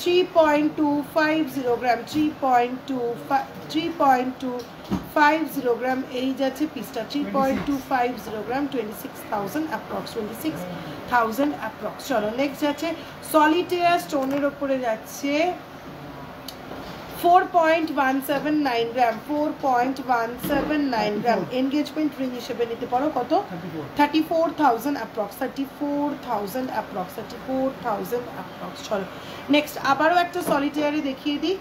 3.250 গ্রাম 3.250 গ্রাম, এই যাচ্ছে পিসটা 3.250 গ্রাম 26,000 অ্যাপ্রক্স, 26,000 অ্যাপ্রক্স। চলো নেক্সট যাচ্ছে সলিটেয়ার স্টোনের ওপরে যাচ্ছে 4.179 গ্রাম 4.179 গ্রাম। এনগেজমেন্ট রিং হিসেবে নিতে পারো। কত? 34,000 অ্যাপ্রক্স, 34,000 অ্যাপ্রক্স, 34,000 অ্যাপ্রক্স। চলো নেক্সট আবারও একটা সলিটেয়ারে দেখিয়ে দিই।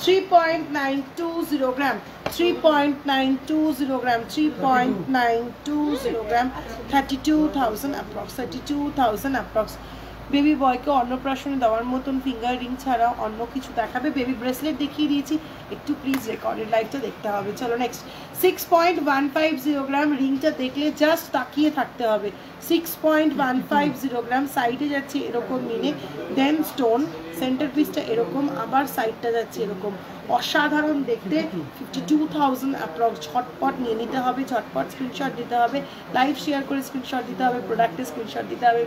3.920 গ্রাম 3.920 গ্রাম 3.920 গ্রাম 32,000 অ্যাপ্রক্স, 32,000 অ্যাপ্রক্স। বেবি বয়কে অন্নপ্রাশনে দেওয়ার মতন ফিঙ্গার রিং ছাড়া অন্য কিছু দেখাবে? বেবি ব্রেসলেট দেখিয়ে দিয়েছি, একটু প্লিজ রেকর্ডেড লাইভটা দেখতে হবে। চলো নেক্সট 6.150 গ্রাম, রিংটা দেখলে জাস্ট তাকিয়ে থাকতে হবে। 6.150 গ্রাম, সাইডে যাচ্ছে এরকম মিনে, দেন স্টোন, সেন্টার পিসটা এরকম, আবার সাইডটা যাচ্ছে এরকম, অসাধারণ দেখতে। 52,000 অ্যাপ্রক্স। ঝটপট নিয়ে নিতে হবে, ঝটপট স্ক্রিনশট দিতে হবে, লাইভ শেয়ার করে স্ক্রিনশট দিতে হবে, প্রোডাক্টের স্ক্রিনশট দিতে হবে।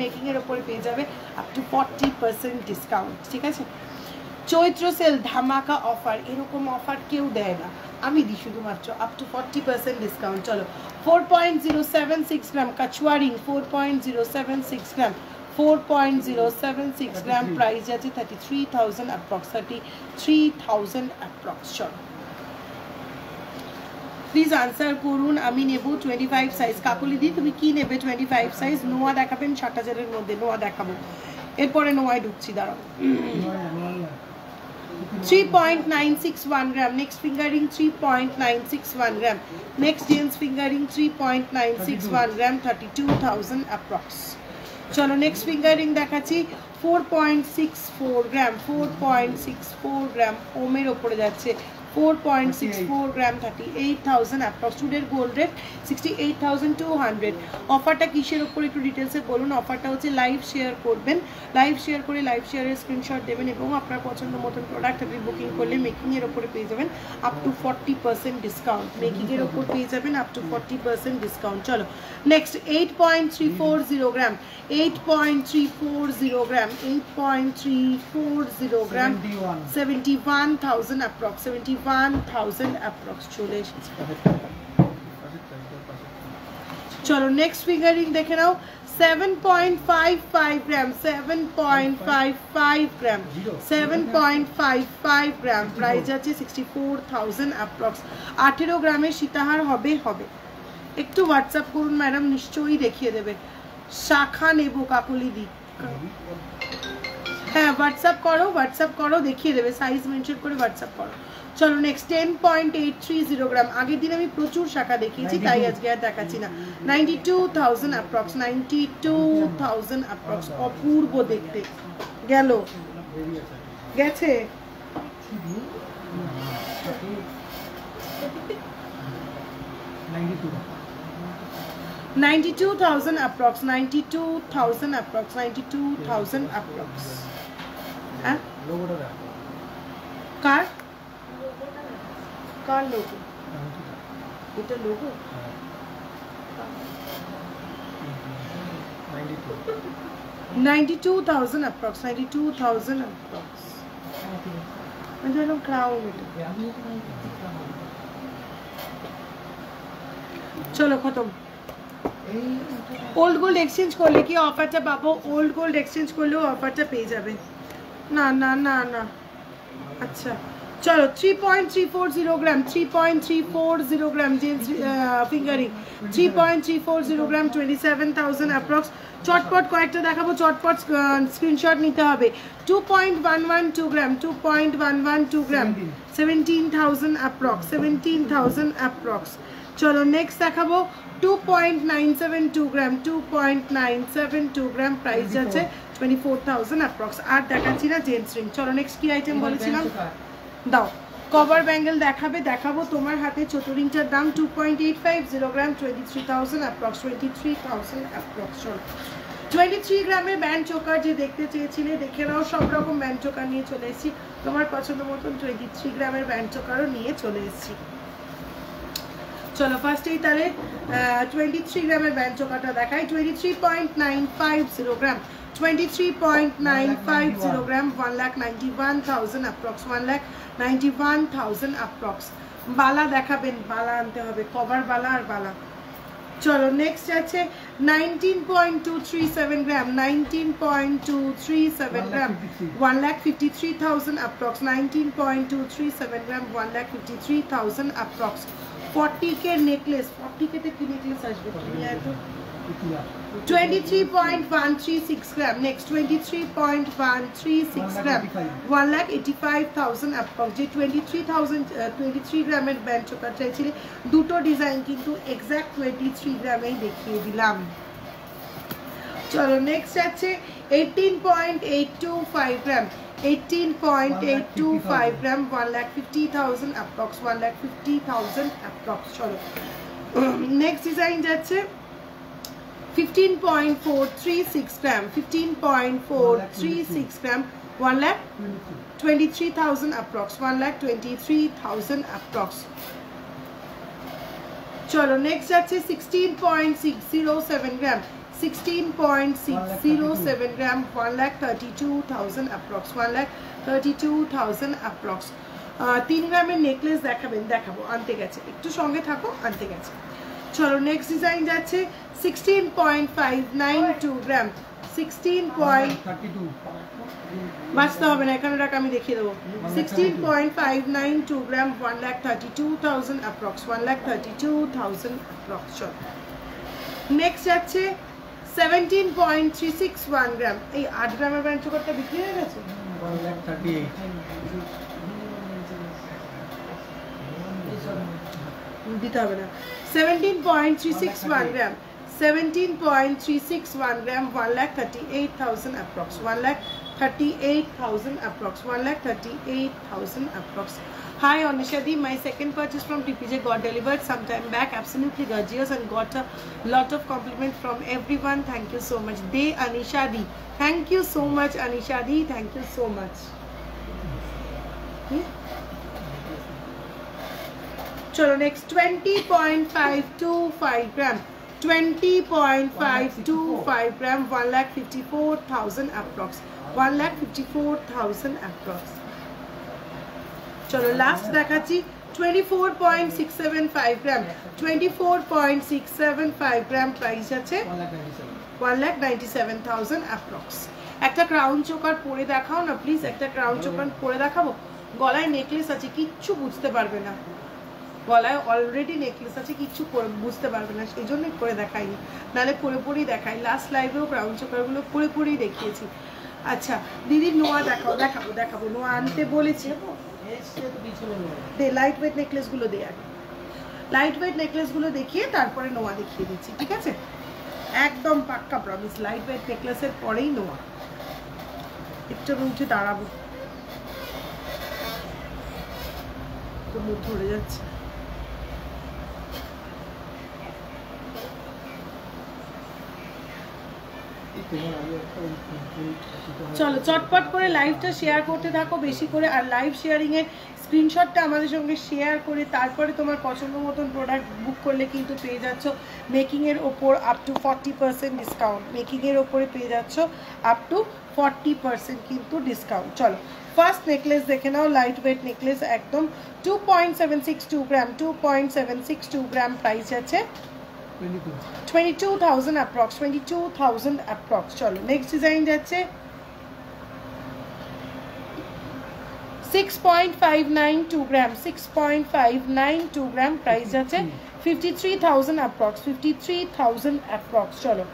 মেকিংয়ের ওপরে পেয়ে যাবে আপ টু 40% ডিসকাউন্ট, ঠিক আছে? চৈত্র সেল ধামাকা অফার, এরকম অফার কেউ দেয় না, আমি দিই শুধুমাত্র আপ টু 40% ডিসকাউন্ট। চলো 4.076 গ্রাম কাচুয়া রিং 4.076 গ্রাম 4.076 গ্রাম, প্রাইস আছে 33,000 অ্যাপ্রক্স, 33,000 অ্যাপ্রক্স। চলো প্লিজ আনসার করুন। আমি নেব 25 সাইজ। কাকুলি দি তুমি কি নেবে? 25 সাইজ। নোয়া দেখাবেন 60,000-এর মধ্যে, নোয়া দেখাবো, এরপরে নোয়ায় ঢুকছি, দাঁড়াও। 3.961 গ্রাম নেক্সট ফিঙ্গারিং 3.961 গ্রাম নেক্সট জেন্টস ফিঙ্গারিং 3.961 গ্রাম 32,000 অ্যাপ্রক্স। চলো নেক্সট ফিঙ্গারিং দেখাচ্ছি 4.64 গ্রাম 4.64 গ্রাম ওমের ওপরে যাচ্ছে 4.64 গ্রাম 38,000 অ্যাপ্রক্স। টুডের গোল্ড রেট 68,200। অফারটা কিসের ওপর একটু ডিটেলসে বলুন। অফারটা হচ্ছে লাইভ শেয়ার করবেন, লাইভ শেয়ার করে লাইভ শেয়ারের স্ক্রিনশট দেবেন এবং আপনার পছন্দ মতন প্রোডাক্ট আপনি বুকিং করলে মেকিংয়ের ওপরে পেয়ে যাবেন আপ টু 40% ডিসকাউন্ট। মেকিংয়ের ওপর পেয়ে যাবেন আপ টু 40% ডিসকাউন্ট। চলো নেক্সট 8.340 গ্রাম 8.340 গ্রাম 8.340 গ্রাম 71,000 অ্যাপ্রক্স, 71,000 অ্যাপ্রক্স চলে এসেছে। চলো নেক্সট ফিঙ্গারিং দেখে নাও 7.55 গ্রাম, 7.55 গ্রাম, 7.55 গ্রাম, প্রাইস আছে 64,000 অ্যাপ্রক্স। 18 গ্রামের সীতাহার হবে। একটু হোয়াটসঅ্যাপ করুন ম্যাডাম, নিশ্চয়ই দেখিয়ে দেবে। শাখা নেব কাকলি দি, হ্যাঁ হোয়াটসঅ্যাপ করো দেখিয়ে দেবে, সাইজ মেনশন করে হোয়াটসঅ্যাপ করো। চলো নেক্সট 10.830 গ্রাম। আগের দিন আমি প্রচুর শাখা দেখিয়েছি তাই আজকে আর দেখাচ্ছি না। 92,000 অ্যাপ্রক্স, 92,000 অ্যাপ্রক্স। অপূর্ব দেখতে গেছে। 92,000 অ্যাপ্রক্স, 92,000 অ্যাপ্রক্স, 92,000 অ্যাপ্রক্স। হ্যাঁ কার লোগো? এটা লোগো 92,000 অ্যাপ্রক্স, 92,000 অ্যাপ্রক্স। এটা হলো ক্রাউন। চলো খতম। ওল্ড গোল্ড এক্সচেঞ্জ করলে কি অফারটা পাবো? ওল্ড গোল্ড এক্সচেঞ্জ করলেও অফারটা পেয়ে যাবে। না না না না, আচ্ছা চলো 3.340 গ্রাম, 3.340 গ্রাম জেন্টস ফিঙ্গারিং, 3.340 গ্রাম, 27,000 অ্যাপ্রক্স। চটপট কয়েকটা দেখাবো, চটপট স্ক্রিনশট নিতে হবে। 2.112 গ্রাম, 2.112 গ্রাম, 17,000 অ্যাপ্রক্স, 17,000 অ্যাপ্রক্স। চলো নেক্সট দেখাবো 2.972 গ্রাম, 2.972 গ্রাম, প্রাইস আছে 24,000 অ্যাপ্রক্স। আর দেখাচ্ছি না জেন্টস রিং। চলো নেক্সট কি আইটেম বলেছিলাম, দাও কভার ব্যাঙ্গেল দেখাবো। তোমার হাতে ছোট রিংটার দাম 2.850 গ্রাম, 23,000 অ্যাপ্রক্স, 23,000 অ্যাপ্রক্স। 23 গ্রামের ব্যান্ড চোকার যে দেখতে চেয়েছিলে দেখে নাও, সব রকম ব্যান্ড চোকার নিয়ে চলে এসেছি। তোমার পছন্দ মতন 23 গ্রামের ব্যান্ড চোকারও নিয়ে চলে এসেছি। চলো ফার্স্টেই তাহলে 23 গ্রামের ব্যান্ড চোকাটা দেখাই। 23.950 গ্রাম, 23.950 গ্রাম, 1,91,000 অ্যাপ্রক্স, 1,91,000 অ্যাপ্রক্স। বালা দেখাবেন, বালা আনতে হবে, কভার বালা আর বালা। চলো নেক্সট আছে 19.237 গ্রাম, 19.237 গ্রাম, 1,53,000 অ্যাপ্রক্স, 19.237 গ্রাম, 1,53,000 অ্যাপ্রক্স। 40K নেকলেস, 40K তে কি নেকলেস আসবে? 23.136 গ্রাম, নেক্সট 23.136 গ্রাম, 1,85,000 অ্যাপ্রক্স। যে 23 গ্রামের ব্যান্ড চোকার চাইছিলে, দুটো ডিজাইন কিন্তু এক্স্যাক্ট 23 গ্রামেই দেখিয়ে দিলাম। চলো নেক্সট আছে 18.825 গ্রাম, 18.825 গ্রাম, 1,50,000 অ্যাপ্রক্স, 1,50,000 অ্যাপ্রক্স। চলো নেক্সট ডিজাইন যাচ্ছে 15.436 গ্রাম, 15.436 গ্রাম, 1,23,000 অ্যাপ্রক্স, 1,23,000 অ্যাপ্রক্স। চলো নেক্সট যাচ্ছে 16.607 গ্রাম, 16.607 গ্রাম, 1,32,000 অ্যাপ্রক্স, 1,32,000 অ্যাপ্রক্স। 3 গ্রামের নেকলেস দেখাবো, আনতে গেছে, একটু সঙ্গে থাকো, আনতে গেছে। চলো নেক্সট ডিজাইন যাচ্ছে 16.592 গ্রাম, 16.32 বাঁচতে হবে না, এখানে রাখ, আমি দেখিয়ে দেবো। 16.592 গ্রাম, 1,32,000 অ্যাপ্রক্স, 1,32,000 অ্যাপ্রক্স। চলো নেক্সট যাচ্ছে 17.361 গ্রাম। এই 8 গ্রামের ব্যান্ড চোকারটা বিক্রি হয়ে গেছে, 1,38 দিতে হবে না। 17.361 গ্রাম, 17.361 গ্রাম, 1,38,000 approx, 1,38,000 approx, 1,38,000 approx. Hi Anisha Di, my second purchase from TPJ got delivered sometime back, absolutely gorgeous and got a lot of compliments from everyone. Thank you so much. Day Anisha Di, thank you so much Anisha Di, thank you so much. Chalo next 20.525 gram, 20.525 gram, 1,54,000 approx, 1,54,000 approx. Chalo last দেখাচ্ছি 24.675 gram, 24.675 gram, price আছে 1,97,000 অ্যাপ্রক্স। একটা ক্রাউন চোকার পরে দেখাও না প্লিজ, একটা ক্রাউন চোকার পরে দেখাবো। গলায় নেকলেস আছে, কিচ্ছু বুঝতে পারবে না, গলায় অলরেডি নেকলেস আছে, কিচ্ছু বুঝতে পারবে না, সেই জন্যই পরে দেখাইনি, নাহলে পরে পরেই দেখাই। লাস্ট লাইভেও ক্রাউন চোকারগুলো পরে পরেই দেখিয়েছি। আচ্ছা দিদি নোয়া দেখাও, দেখাবো দেখাবো, নোয়া আনতে বলেছি। দে লাইট ওয়েট নেকলেসগুলো দে আগে, লাইট ওয়েট নেকলেসগুলো দেখিয়ে তারপরে নোয়া দেখিয়ে দিচ্ছি, ঠিক আছে? একদম পাক্কা প্রমিস, লাইট ওয়েট নেকলেসের পরেই নোয়া। একটু উঠে দাঁড়াবো, তো মুখ ধরে যাচ্ছে। চলো চটপট করে লাইভটা শেয়ার করতে থাকো বেশি করে, আর লাইভ শেয়ারিং এর স্ক্রিনশটটা আমাদের সঙ্গে শেয়ার করে তারপরে তোমার পছন্দ মতন প্রোডাক্ট বুক করলে কিন্তু পেয়ে যাচ্ছ মেকিং এর ওপর আপ টু 40% ডিসকাউন্ট, মেকিং এর ওপরে পেয়ে যাচ্ছ আপ টু 40% কিন্তু ডিসকাউন্ট। চলো ফার্স্ট নেকলেস দেখে নাও, লাইট ওয়েট নেকলেস একদম 2.762 গ্রাম, 2.762 গ্রাম, প্রাইস আছে 22,000 অ্যাপ্রক্স, 22,000 অ্যাপ্রক্স। চলো নেক্সট ডিজাইন যাচ্ছে 6.592 গ্রাম, 6.592 গ্রাম, প্রাইস আছে 53,000 অ্যাপ্রক্স, 53,000 অ্যাপ্রক্স। চলো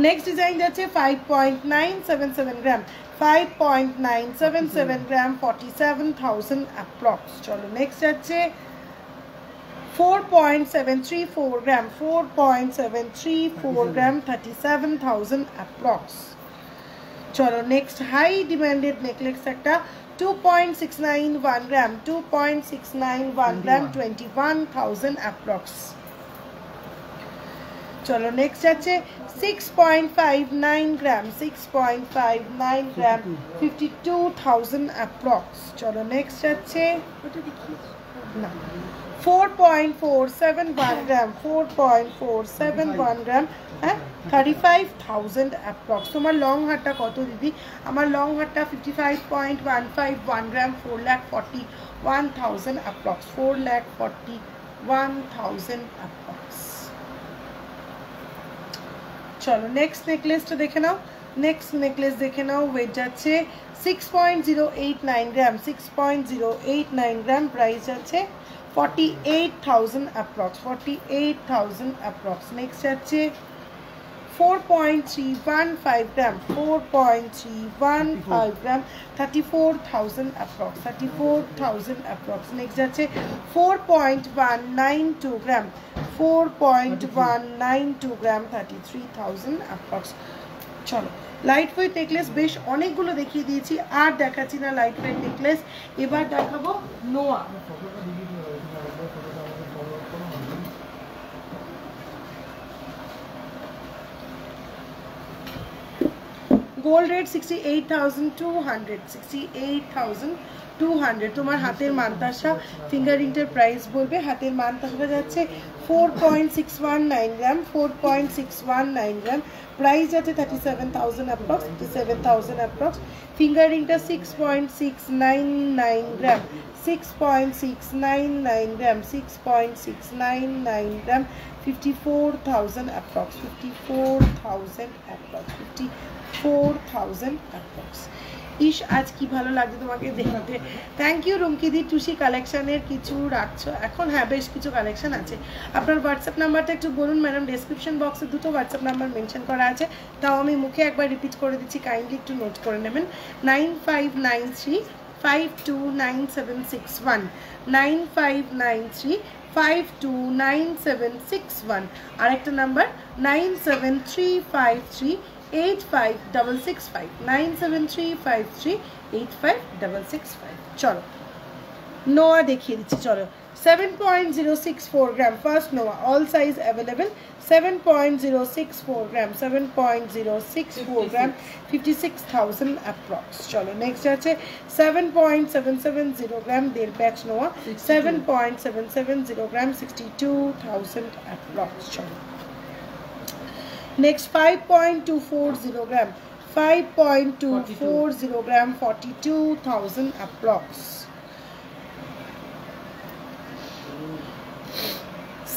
নেক্সট ডিজাইন যাচ্ছে 5.977 গ্রাম, 5.977 গ্রাম, 47,000 অ্যাপ্রক্স। চলো নেক্সট যাচ্ছে 4.734 গ্রাম, 4.734 গ্রাম, 37,000 অ্যাপ্রক্স। চলো নেক্সট হাই ডিমান্ডেড নেকলেস একটা 2.691 গ্রাম, 2.691 গ্রাম, 21,000 অ্যাপ্রক্স। চলো নেক্সট আছে 6.59 গ্রাম, 6.59 গ্রাম, 52,000 অ্যাপ্রক্স। চলো নেক্সট আছে না 4.471 গ্রাম, 4.471 গ্রাম, হ্যাঁ 35,000 অ্যাপ্রক্স। তোমার লং হারটা কত দিদি? আমার লং হারটা 55.151 গ্রাম, 4,41,000 অ্যাপ্রক্স, 4,41,000 অ্যাপ্রক্স। চলো নেক্সট নেকলেসটা দেখে নাও, নেক্সট নেকলেস দেখে নাও, ওয়েট যাচ্ছে 6.089 গ্রাম, 6.089 গ্রাম, প্রাইস আছে 48,000 অ্যাপ্রক্স, 48,000 অ্যাপ্রক্স। নেক্সট যাচ্ছে 4.315 গ্রাম, 4.315 গ্রাম, 34,000 অ্যাপ্রক্স, 34,000 অ্যাপ্রক্স। নেক্সট যাচ্ছে 4.192 গ্রাম, 4.192 গ্রাম, 33,000 অ্যাপ্রক্স। চলো লাইট ওয়েট নেকলেস বেশ অনেকগুলো দেখিয়ে দিয়েছি, আর দেখাচ্ছি না লাইট ওয়েট নেকলেস, এবার দেখাবো নোয়া। Gold rate 68,200, 68,200। তোমার হাতের মানতাসা ফিঙ্গারিংটার প্রাইস বলবে। হাতের মানতাসা যাচ্ছে 4.619 গ্রাম, 4.619 গ্রাম, প্রাইস যাচ্ছে 37,000 অ্যাপ্রক্স, 37,000 অ্যাপ্রক্স। ফিঙ্গারিংটা 6.699 গ্রাম, 6.699 গ্রাম, 6.699 গ্রাম, 54,000 অ্যাপ্রক্স, 54,000 অ্যাপ্রক্স, 54,000 অ্যাপ্রক্স। ইস আজ কি ভালো লাগছে তোমাকে দেখতে। Thank you রুমকিদি। টুসি কালেকশনের কিছু রাখছো এখন? হ্যাঁ বেশ কিছু কালেকশন আছে। আপনার হোয়াটসঅ্যাপ নাম্বারটা একটু বলুন ম্যাডাম। ডেসক্রিপশন বক্সে দুটো হোয়াটসঅ্যাপ নাম্বার মেনশন করা আছে, তাও আমি মুখে একবার রিপিট করে দিচ্ছি, কাইন্ডলি একটু নোট করে নেবেন। 9593529761, 9593529761। আরেকটা নাম্বার 973538565, 973538565। চলো নোয়া দেখিয়ে দিচ্ছি। চলো 7.064 গ্রাম, ফার্স্ট নোয়া, অল সাইজ অ্যাভেলেবেল। 7.064 গ্রাম, 7.064 গ্রাম, 56,000 অ্যাপ্রক্স। চলো নেক্সট আছে 7.770 গ্রাম, দেড় ব্যাচ নোয়া, 7.770 গ্রাম, 62,000 অ্যাপ্রক্স। চলো নেক্সট 5.240 গ্রাম, 5.240 গ্রাম, 42,000 approx.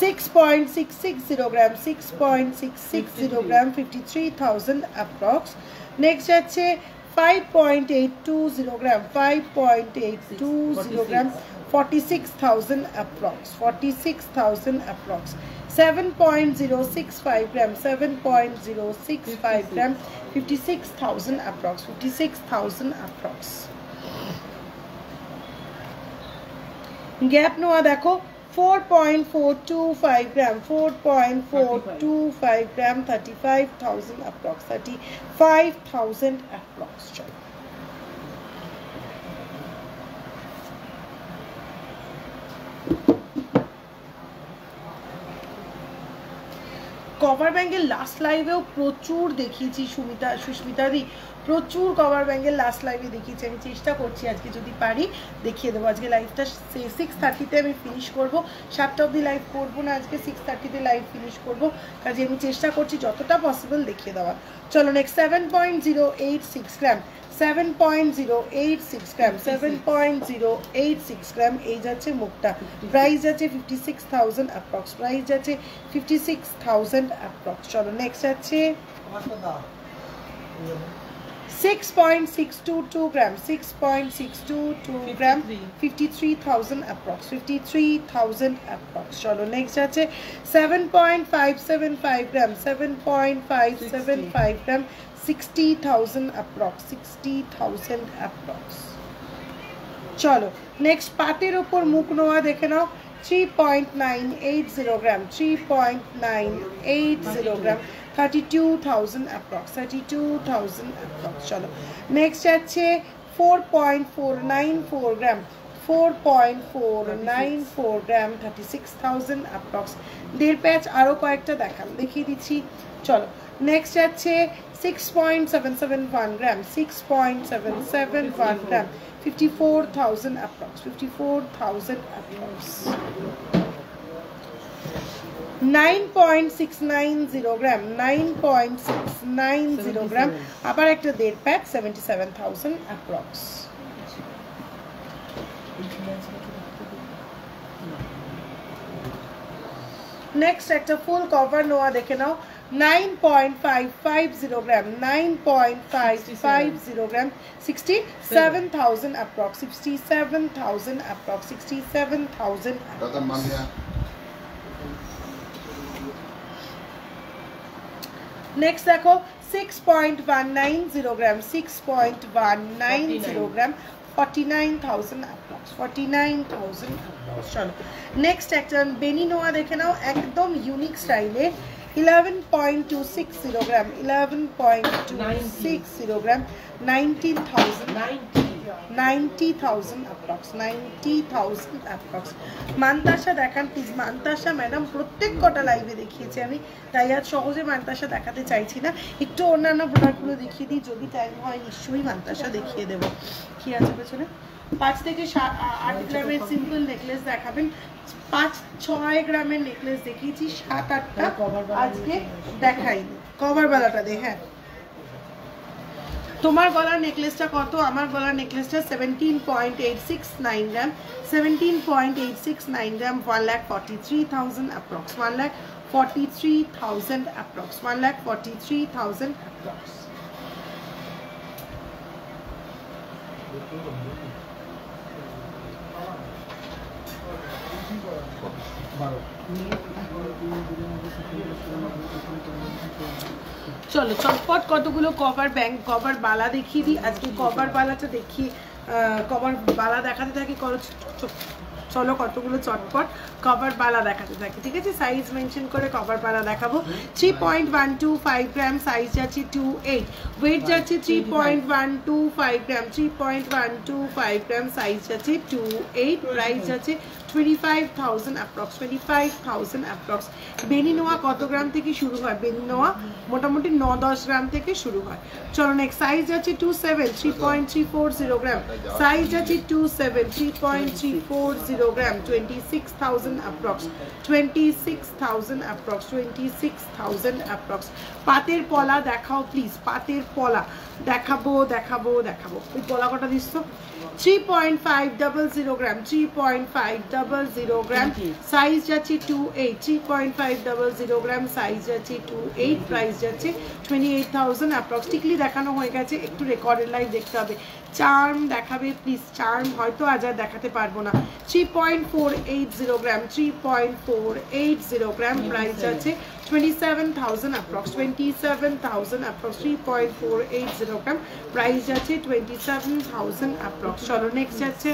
6.660 gram, 6.660 gram, 53,000 approx. Next যাচ্ছে 5.820 gram, 5.820 gram, 46,000 approx, 46,000 approx. 7.065 gram, 7.065 gram, 56,000 approx, 56,000 approx. Gap নোয়া দেখো 4.425 gram, 4.425 gram, 35,000 approx, 35,000 approx. Cover ব্যাঙ্গের last লাইভেও প্রচুর দেখিয়েছি সুস্মিতা দি, প্রচুর কভার ব্যাঙ্গের লাস্ট লাইভে দেখিয়েছি। আমি চেষ্টা করছি আজকে যদি পারি দেখিয়ে দেবো। আজকে লাইভটা 6:30-তে আমি ফিনিশ করবো, 7টা অবধি লাইভ করবো না, আজকে 6:30-তে লাইভ ফিনিশ করবো। কাজে আমি চেষ্টা করছি যতটা পসিবল দেখিয়ে দেওয়ার। চলো নেক্সট 7.086 গ্রাম, 7.086 গ্রাম, 7.086 গ্রাম। এই যাচ্ছে মুখটা, প্রাইস যাচ্ছে 56,000 অ্যাপ্রক্স, প্রাইস যাচ্ছে 56,000 অ্যাপ্রক্স। চলো নেক্সট আছে 6.622 gram, 6.622 gram, 53,000 approx, 53,000 approx. চলো নেক্সট আছে 7.575 gram, 7.575 gram, 60,000 approx, 60,000 approx. চলো নেক্সট পাতের উপর মুখ নোয়া দেখে নাও 3.980 gram, 3.980 gram, 32,000 approx, 32,000 approx. চলো নেক্সট আছে 4.494 gram, 4.494 gram, 36,000 approx. দেড় প্যাচ আরো কয়েকটা দেখিয়ে দিচ্ছি। চলো নেক্সট আছে 6.771 gram, 6.771 gram, 54,000 approx, 54,000 approx. 9.690 gram, 9.690 gram, আবার একটা দেড় প্যাক, 77,000 approx. নেক্সট একটা ফুল কভার নোয়া দেখে নাও 9.550 gram, 9.550 gram, 67,000 approx, 67,000 approx, 67,000 approx. Next দেখো 6.190 gram, 6.190 gram, 49,000 approx, 49,000 approx. চলো নেক্সট একটা বেনি নোয়া দেখে নাও একদম ইউনিক স্টাইলে 11.260 gram, 11.260 gram, 90,000 approx, 90,000 approx. Mantasha দেখান প্লিজ। মান্তাসা ম্যাডাম প্রত্যেক কটা লাইভে দেখিয়েছি আমি, তাই আজ সহজে মান্তাসা দেখাতে চাইছি না, একটু অন্যান্য প্রোডাক্টগুলো দেখিয়ে দিই, যদি টাইম হয় নিশ্চয়ই মান্তাসা দেখিয়ে দেবো। কি আছে পেছনে 5 থেকে 8 গ্রামের সিম্পল নেকলেস দেখাবেন, 5-6 গ্রামের নেকলেস দেখিয়েছি, 7-8টা আজকে দেখাইনি। কভার বালাটা দে। হ্যাঁ তোমার গলার নেকলেসটা কত? আমার গলার নেকলেসটা 17.869 গ্রাম, 17.869 গ্রাম, 1,43,000 approx, 1,43,000 approx, 1,43,000 approx. চলো চটপট কতগুলো কভার বালা দেখিয়ে দিই। আজকে কভার বালাটা দেখিয়ে কভার বালা দেখাতে থাকি। চলো কতগুলো চটপট কভার বালা দেখাতে থাকি, ঠিক আছে? সাইজ মেনশন করে কভার বালা দেখাবো। 3.125 গ্রাম, সাইজ যাচ্ছে 28, ওয়েট যাচ্ছে 3.125 গ্রাম, 3.125 গ্রাম, সাইজ যাচ্ছে 28, প্রাইস যাচ্ছে 25,000 approx, 25,000 approx. বেনি নোয়া কত গ্রাম থেকে শুরু হয়? বেনি নোয়া মোটামুটি 9-10 গ্রাম থেকে শুরু হয়। চলো নেক্সট সাইজ যাচ্ছে 27, 3.340 গ্রাম, সাইজ যাচ্ছে 27, 3.340 গ্রাম, 26,000 approx, 26,000 approx, 26,000 approx. পাতের পলা দেখাও প্লিজ, পাতের পলা দেখাবো। ওই পলা কটা দিচ্ছ? 3.500 গ্রাম 3.500 গ্রাম সাইজ যাচ্ছে 28 3.500 গ্রাম সাইজ যাচ্ছে 28 প্রাইস যাচ্ছে 28,000 অ্যাপ্রক্সিমেটলি দেখানো হয়ে গেছে একটু রেকর্ডেড লাইভ দেখতে হবে চার্ম দেখাবে প্লিজ চার্ম হয়তো আজ আর দেখাতে পারবো না 3.480 গ্রাম 3.480 গ্রাম প্রাইস যাচ্ছে 27,000 approx 27,000 approx 3.480 গ্রাম প্রাইস যাচ্ছে 27,000 approx চলো নেক্সট যাচ্ছে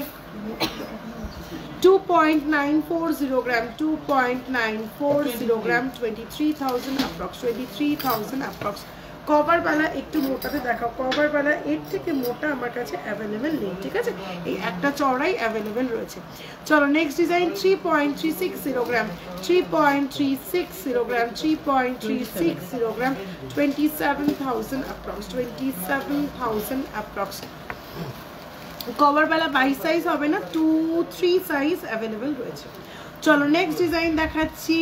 2.940 গ্রাম 2.940 গ্রাম 23,000 approx 23,000 approx কভার বালা একটু মোটাতে দেখাও কভার বালা এর থেকে মোটা আমার কাছে অ্যাভেলেবেল নেই ঠিক আছে এই একটা চওড়াই অ্যাভেলেবেল রয়েছে চলো নেক্সট ডিজাইন 3.360 গ্রাম 3.360 গ্রাম 3.360 গ্রাম 27,000 approx 27,000 approx কভার বালা 22 সাইজ হবে না 2-3 সাইজ অ্যাভেলেবেল রয়েছে চলো নেক্সট ডিজাইন দেখাচ্ছি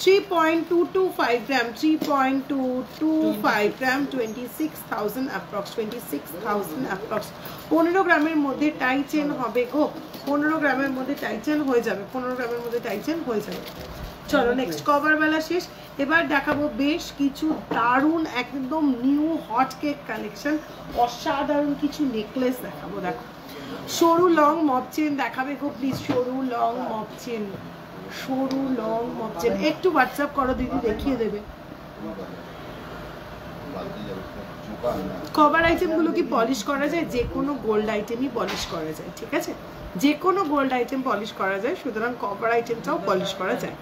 3.225 গ্রাম 3.225 গ্রাম 26,000 approx 26,000 approx 15 গ্রামের মধ্যে টাই চেন হবে গো 15 গ্রামের মধ্যে টাই চেন হয়ে যাবে 15 গ্রামের মধ্যে টাই চেন হয়ে যাবে চলো নেক্সট কভার বেলা শেষ এবার দেখাবো বেশ কিছু দারুণ একদম নিউ হট কেক কালেকশন অসাধারণ কিছু নেকলেস দেখাবো দেখো সরু লং মপ চেন দেখাবে গো প্লিজ সরু লং মপ চেন সরু লং মপ চেন একটু হোয়াটসঅ্যাপ করো দিদি দেখিয়ে দেবে কভার আইটেমগুলো কি পলিশ করা যায় যে কোনো গোল্ড আইটেমই পলিশ করা যায় ঠিক আছে যে কোনো গোল্ড আইটেম পলিশ করা যায় সুতরাং কভার আইটেমটাও পলিশ করা যায়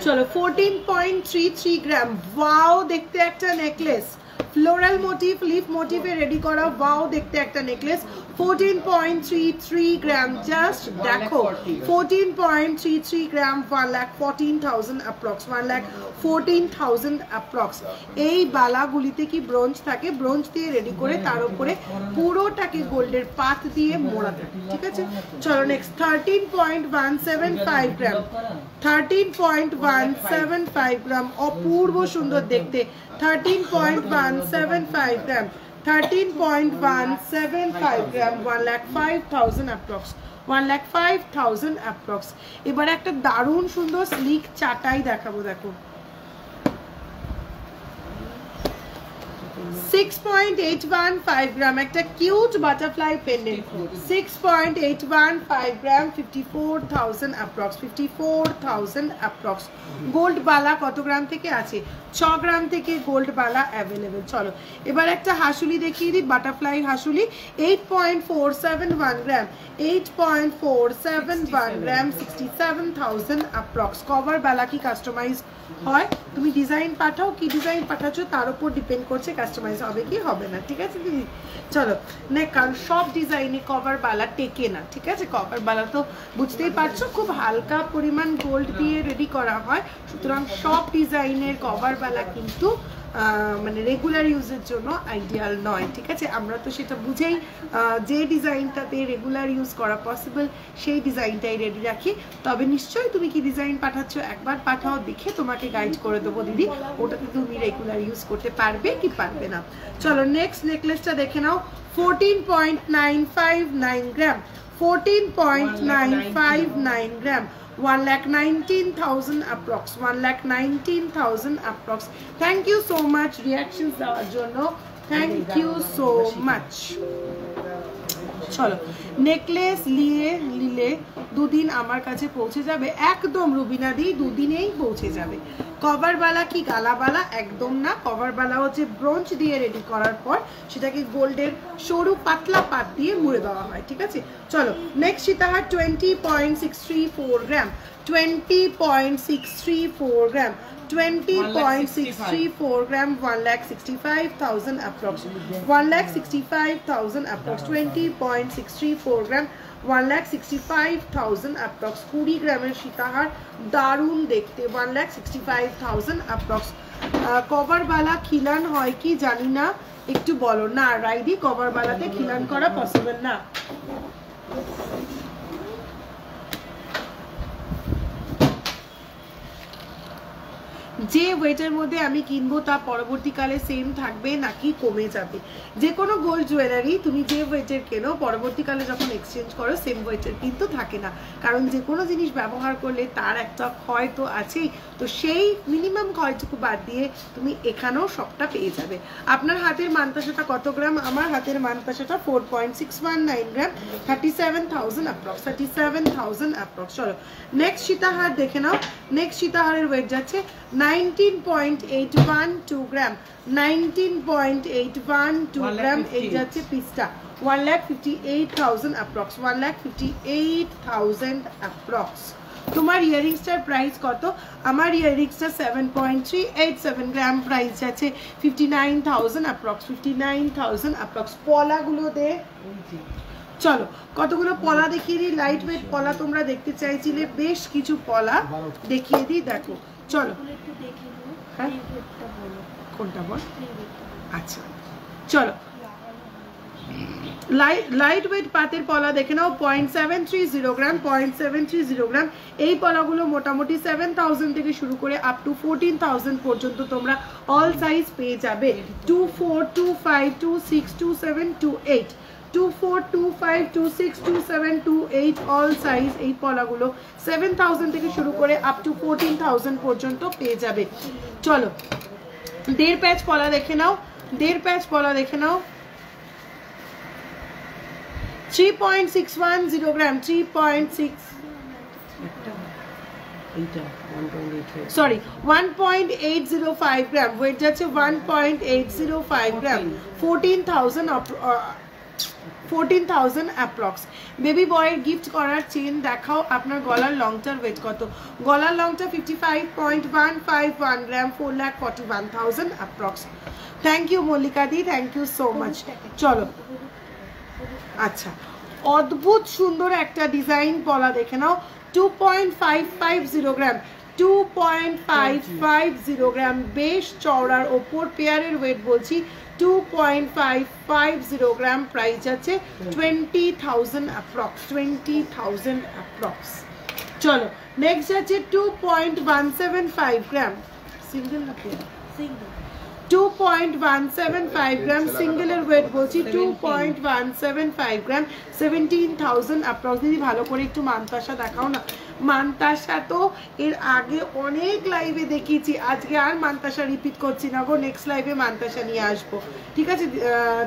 চলো 14.33 গ্রাম ওয়াও দেখতে একটা নেকলেস ফ্লোরাল মোটিভ লিফ মোটিভে রেডি করা ওয়াও দেখতে একটা নেকলেস 14.33 গ্রাম জাস্ট দেখো 14.33 গ্রাম 1,14,000 approx 1,14,000 approx এই বালাগুলিতে কি ব্রোঞ্জ থাকে ব্রোঞ্জ দিয়ে রেডি করে তার উপরে পুরোটাকে গোল্ডের পাত দিয়ে মোড়া থাকে ঠিক আছে চলো নেক্সট 13.175 গ্রাম 13.175 গ্রাম অপূর্ব সুন্দর দেখতে 13.175 গ্রাম 13.175 গ্রাম 1,05,000 approx 1,05,000 approx এবার একটা দারুণ সুন্দর স্লিক চাটাই দেখাবো দেখো 6.815 গ্রাম একটা কিউট বাটারফ্লাই পেন্ডেন্ট 6.815 গ্রাম 54,000 approx 54,000 approx গোল্ড বালা কত গ্রাম থেকে আছে 6 গ্রাম থেকে গোল্ড বালা অ্যাভেলেবেল চলো এবার একটা হাসুলি দেখিয়ে দিই বাটারফ্লাই হাসুলি 8.471 গ্রাম 8.471 গ্রাম 67,000 approx কভার বালা কি কাস্টমাইজ হয় তুমি ডিজাইন পাঠাও কি ডিজাইন পাঠাচ্ছ তার উপর ডিপেন্ড করছে কাস্টমাইজ হবে কি হবে না ঠিক আছে দিদি চলো না কারণ সব ডিজাইনে কভার বালা টেকে না ঠিক আছে কভার বালা তো বুঝতেই পারছো খুব হালকা পরিমাণ গোল্ড দিয়ে রেডি করা হয় সুতরাং সব ডিজাইনের কভার বালা কিন্তু মানে রেগুলার ইউজের জন্য আইডিয়াল নয় ঠিক আছে আমরা তো সেটা বুঝেই যে ডিজাইনটাতে রেগুলার ইউজ করা পসিবল সেই ডিজাইনটাই রেডি রাখি তবে নিশ্চয়ই তুমি কি ডিজাইন পাঠাচ্ছ একবার পাঠাও দেখে তোমাকে গাইড করে দেবো দিদি ওটাতে তুমি রেগুলার ইউজ করতে পারবে কি পারবে না চলো নেক্সট নেকলেসটা দেখে নাও 14.959 গ্রাম 14.959 গ্রাম 1,19,000 approx 1,19,000 approx thank you so much reactions দেওয়ার জন্য thank you so much চলো নেকলেস নিলে দুদিন আমার কাছে পৌঁছে যাবে একদম রুবিনা দি দুদিনেই পৌঁছে যাবে কভার বালা কি গালা বালা একদম না কভার বালা হচ্ছে ব্রোঞ্জ দিয়ে রেডি করার পর সেটাকে গোল্ডের সরু পাতলা পাত দিয়ে মুড়ে দেওয়া হয় ঠিক আছে চলো নেক্সট সীতাহার 20.634 গ্রাম 20.634 গ্রাম 20.634 gram 1,65,000 approx 1,65,000 approx 20.634 gram 1,65,000 approx 20 গ্রামের সীতাহার দারুণ দেখতে 1,65,000 approx কভার বালা খিলান হয় কি জানি না একটু বলো না রাইডি কভার বালাতে খিলান করা পসিবল না যে ওয়েটের মধ্যে আমি কিনবো তা পরবর্তীকালে সেম থাকবে নাকি কমে যাবে। যে কোনো গোল্ড জুয়েলারি তুমি যে ওয়েটের কেনো পরবর্তীকালে যখন এক্সচেঞ্জ করো সেম ওয়েটের কিন্তু থাকে না, কারণ যে কোনো জিনিস ব্যবহার করলে তার একটা ক্ষয় তো আছেই, তো সেই মিনিমাম ক্ষয়টুকু বাদ দিয়ে তুমি এখানেও সবটা পেয়ে যাবে। আপনার হাতের মানতাসাটা কত গ্রাম? আমার হাতের মানতাসাটা 4.619 গ্রাম, 37,000 অ্যাপ্রক্স, 37,000 অ্যাপ্রক্স। চলো নেক্সট সীতাহার দেখে নাও। নেক্সট সীতাহারের ওয়েট যাচ্ছে 19.812 গ্রাম, 19.812 গ্রাম। এই যাচ্ছে পিসটা 1,58,000 অ্যাপ্রক্স, 1,58,000 অ্যাপ্রক্স। তোমার ইয়ারিংসটার প্রাইস কত? আমার ইয়ারিংসটা 7.387 গ্রাম, প্রাইস যাচ্ছে 59,000 অ্যাপ্রক্স, 59,000 অ্যাপ্রক্স। পলাগুলো দে। চলো কতগুলো পলা দেখিয়ে দিই, লাইট ওয়েট পলা তোমরা দেখতে চাইছিলে, বেশ কিছু পলা দেখিয়ে দিই, দেখো। চলো হ্যাঁ কোনটা বল? আচ্ছা চলো লাইট ওয়েট পাতের পলা দেখে নাও 0.730 গ্রাম, 0.730 গ্রাম। এই পলাগুলো মোটামুটি 7,000 থেকে শুরু করে আপ টু 14,000 পর্যন্ত তোমরা অল সাইজ পেয়ে যাবে। 24, 25, 26, 27, 28, 24, 25, 26, 27, 28 অল সাইজ। এই পলাগুলো 7,000 থেকে শুরু করে আপ টু 14,000 পর্যন্ত পেয়ে যাবে। চলো দেড় প্যাচ পলা দেখে নাও, দেড় প্যাচ পলা দেখে নাও 3.610 গ্রাম, 1.805 গ্রাম, ওয়েট যাচ্ছে 1.805 গ্রাম, 14,000 অ্যাপ্রক্স। বেবি বয়ের গিফট করার চেন দেখাও, আপনার গলার লংটার ওয়েট কত? গলার লংটা 55.151 গ্রাম, 4,41,000 approx. Thank you Mallika di, thank you so much. চলো আচ্ছা অদ্ভুত সুন্দর একটা ডিজাইন পলা দেখে নাও 2.550 গ্রাম, 2.550 গ্রাম, বেশ চওড়ার ওপর, পেয়ারের ওয়েট বলছি 2.550 গ্রাম, প্রাইস আছে 20,000 অ্যাপ্রক্স, 20,000 অ্যাপ্রক্স। চলো নেক্সট আছে 2.175 গ্রাম, সিঙ্গেল না পেয়ার? সিঙ্গেল। 2.175 গ্রাম, সিঙ্গেলের ওয়েট বলছি 2.175 গ্রাম, 17,000 অ্যাপ্রক্স। দিদি ভালো করে একটু মানতাসা দেখাও না। মানতাসা তো এর আগে অনেক লাইভে দেখিয়েছি, আজকে আর মানতাসা রিপিট করছি না গো, নেক্সট লাইভে মানতাসা নিয়ে আসবো, ঠিক আছে?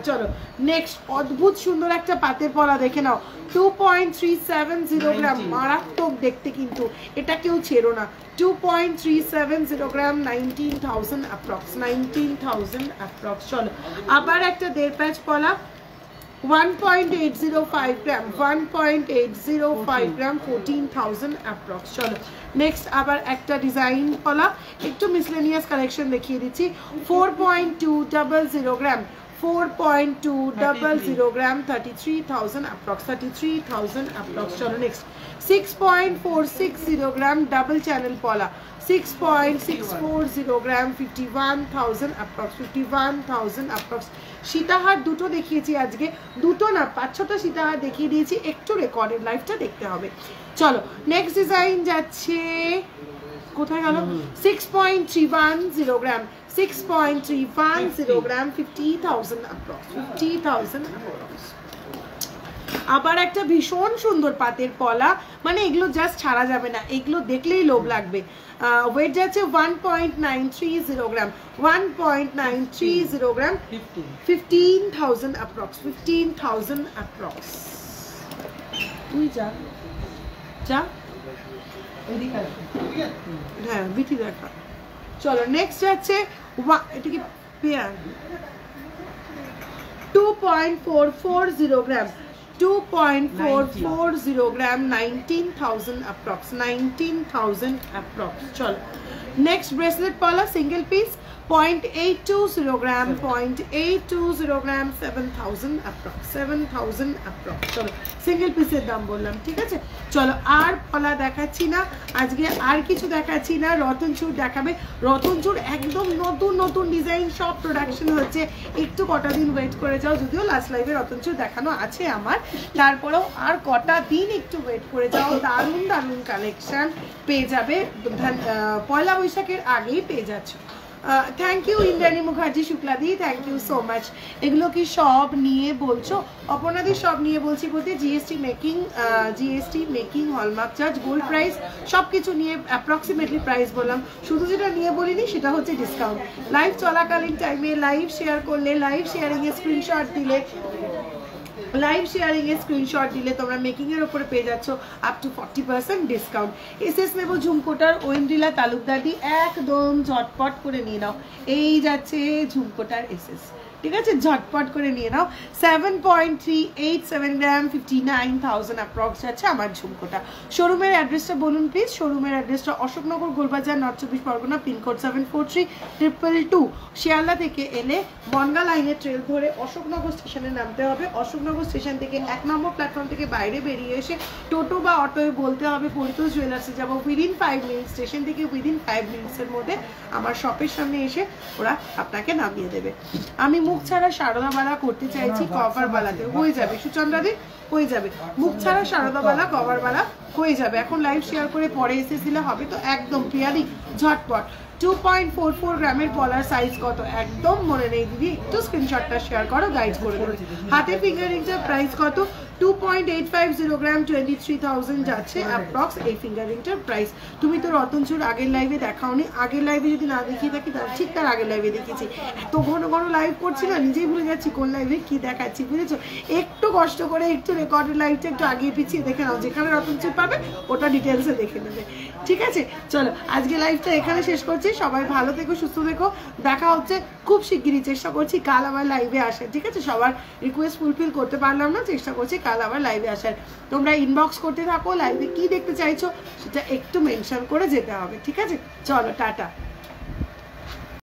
চলো নেক্সট অদ্ভুত সুন্দর একটা পাতের পলা দেখে নাও 2.370 গ্রাম, মারাত্মক দেখতে কিন্তু এটা কেউ ছেড়ো না। 2.370 গ্রাম, 19,000 অ্যাপ্রক্স, 19,000 অ্যাপ্রক্স। চলো আবার একটা দেড় প্যাচ পলা 1.805 গ্রাম, 1.805 গ্রাম, 14,000 অ্যাপ্রক্স। চলো নেক্সট আবার একটা ডিজাইন পলা, একটু মিসলেনিয়াস কালেকশন দেখিয়ে দিচ্ছি 4.200 গ্রাম, 4.200 গ্রাম, 33,000 অ্যাপ্রক্স, 33,000 অ্যাপ্রক্স। চলো নেক্সট 6.460 গ্রাম, ডাবল চ্যানেল পলা 6.640 গ্রাম, 51,000 অ্যাপ্রক্স, 51,000 অ্যাপ্রক্স। সীতাহার দুটো দেখিয়েছি আজকে, দুটো না 5-6টা সীতাহার দেখিয়ে দিয়েছি, একটু রেকর্ডেড লাইভটা দেখতে হবে। চলো নেক্সট ডিজাইন যাচ্ছে, কোথায় গেল? 6.310 গ্রাম, 6.310 গ্রাম, 50,000 অ্যাপ্রক্স, 50,000 অ্যাপ্রক্স। আবার একটা ভীষণ সুন্দর পাতের পলা, মানে এগুলো জাস্ট ছাড়া যাবে না, এগুলো দেখলেই লোভ লাগবে। ওয়েট যাচ্ছে 1.930 গ্রাম, 1.930 গ্রাম, 15,000 অ্যাপ্রক্স, 15,000 অ্যাপ্রক্স। তুই যা যা হ্যাঁ বিথি দেখা। চলো নেক্সট যাচ্ছে এটা কি পেয়ার 2.440 গ্রাম, 2.440 গ্রাম, 19,000 অ্যাপ্রক্স, 19,000 অ্যাপ্রক্স। চলো নেক্সট ব্রেসলেট পলা সিঙ্গেল পিস 0.820 গ্রাম, 0.820 গ্রাম, 7,000 অ্যাপ্রক্স, 7,000 অ্যাপ্রক্স। চলো সিঙ্গেল পিসের দাম বললাম, ঠিক আছে? চলো আর পলা দেখাচ্ছি না আজকে, আর কিছু দেখাচ্ছি না, রতনচুর দেখাবে। রতনচুর একদম নতুন নতুন ডিজাইন সব প্রোডাকশন হচ্ছে, একটু কটা দিন ওয়েট করে যাও, যদিও লাস্ট লাইভে রতনচুর দেখানো আছে আমার, তারপরেও আর কটা দিন একটু ওয়েট করে যাও, দারুণ দারুণ কালেকশন পেয়ে যাবে, পয়লা বৈশাখের আগেই পেয়ে যাচ্ছ। থ্যাংক ইউ ইন্দ্রাণী মুখার্জি শুক্লাদি, থ্যাংক ইউ সো মাচ। এগুলো কি সব নিয়ে বলছো? অপর্ণাদি সব নিয়ে বলছি বলতে GST making hallmark charge gold price সব কিছু নিয়ে অ্যাপ্রক্সিমেটলি প্রাইস বললাম। শুধু যেটা নিয়ে বলিনি সেটা হচ্ছে ডিসকাউন্ট। লাইভ চলাকালীন টাইমে লাইভ শেয়ার করলে, লাইভ শেয়ারিংয়ে স্ক্রিনশট দিলে, তোমরা মেকিং এর উপরে পেয়ে যাচ্ছ আপ টু 40% ডিসকাউন্ট। এসএস নেবো ঝুমকোটার ঐন্দ্রিলা তালুকদারদি, একদম ঝটপট করে নিয়ে নাও। এই যাচ্ছে ঝুমকোটার এসএস, ঠিক আছে, ঝটপট করে নিয়ে নাও। 7.387 গ্রাম, 59,000 অ্যাপ্রক্স যাচ্ছে আমার ঝুমকোটা। শোরুমের অ্যাড্রেসটা বলুন প্লিজ। শোরুমের অ্যাড্রেসটা অশোকনগর গোলবাজার, নর্থ 24 পরগনা, পিনকোড 74322। শিয়ালদা থেকে এলে বনগা লাইনের ট্রেন ধরে অশোকনগর স্টেশনে নামতে হবে। অশোকনগর স্টেশন থেকে 1 নম্বর প্ল্যাটফর্ম থেকে বাইরে বেরিয়ে এসে টোটো বা অটোয় বলতে হবে পরিতোষ জুয়েলার্সে যাবো। উইদিন 5 মিনিটস, স্টেশন থেকে উইদিন 5 মিনিটসের মধ্যে আমার শপের সামনে এসে ওরা আপনাকে নামিয়ে দেবে। আমি মুখ ছাড়া সারদাবালা করতে চাইছি, কভার বালাতে হয়ে যাবে। সুচন্দ্রাদি হয়ে যাবে, মুখ ছাড়া সারদাবালা কভার বালা হয়ে যাবে। এখন লাইভ শেয়ার করে পরে এসেছিলে হবে তো একদম প্রিয়াদি ঝটপট। 2.44 গ্রামের পলার সাইজ কত একদম মনে নেই দিদি, একটু স্ক্রিনশটটা শেয়ার করো, গাইড করে দেবে। হাতে ফিঙ্গার রিংটার প্রাইস কত? 2.850 গ্রাম, 23,000 যাচ্ছে অ্যাপ্রক্স এই ফিঙ্গার রিংটার প্রাইস। তুমি তো রতনচুর আগের লাইভে দেখাওনি, আগের লাইভে যদি না দেখিয়ে থাকি তাহলে ঠিক তার আগের লাইভে দেখিয়েছি। এত ঘন ঘন লাইভ করছি না, নিজেই ভুলে যাচ্ছি কোন লাইভে কি দেখাচ্ছি, বুঝেছো? একটু কষ্ট করে একটু রেকর্ডের লাইভটা একটু আগিয়ে পিছিয়ে দেখে নাও, যেখানে রতনচুর পাবে ওটা ডিটেলসে দেখে নেবে, ঠিক আছে? চলো আজকে লাইভটা এখানে শেষ করছি। সবাই ভালো থেকো, সুস্থ থেকো, দেখা হচ্ছে খুব শিগগিরই। চেষ্টা করছি কাল আবার লাইভে আসার, ঠিক আছে? সবার রিকোয়েস্ট ফুলফিল করতে পারলাম না, চেষ্টা করছি কাল আবার লাইভে আসার। তোমরা ইনবক্স করতে থাকো, লাইভে কি দেখতে চাইছো সেটা একটু মেনশন করে যেতে হবে, ঠিক আছে? চলো টাটা।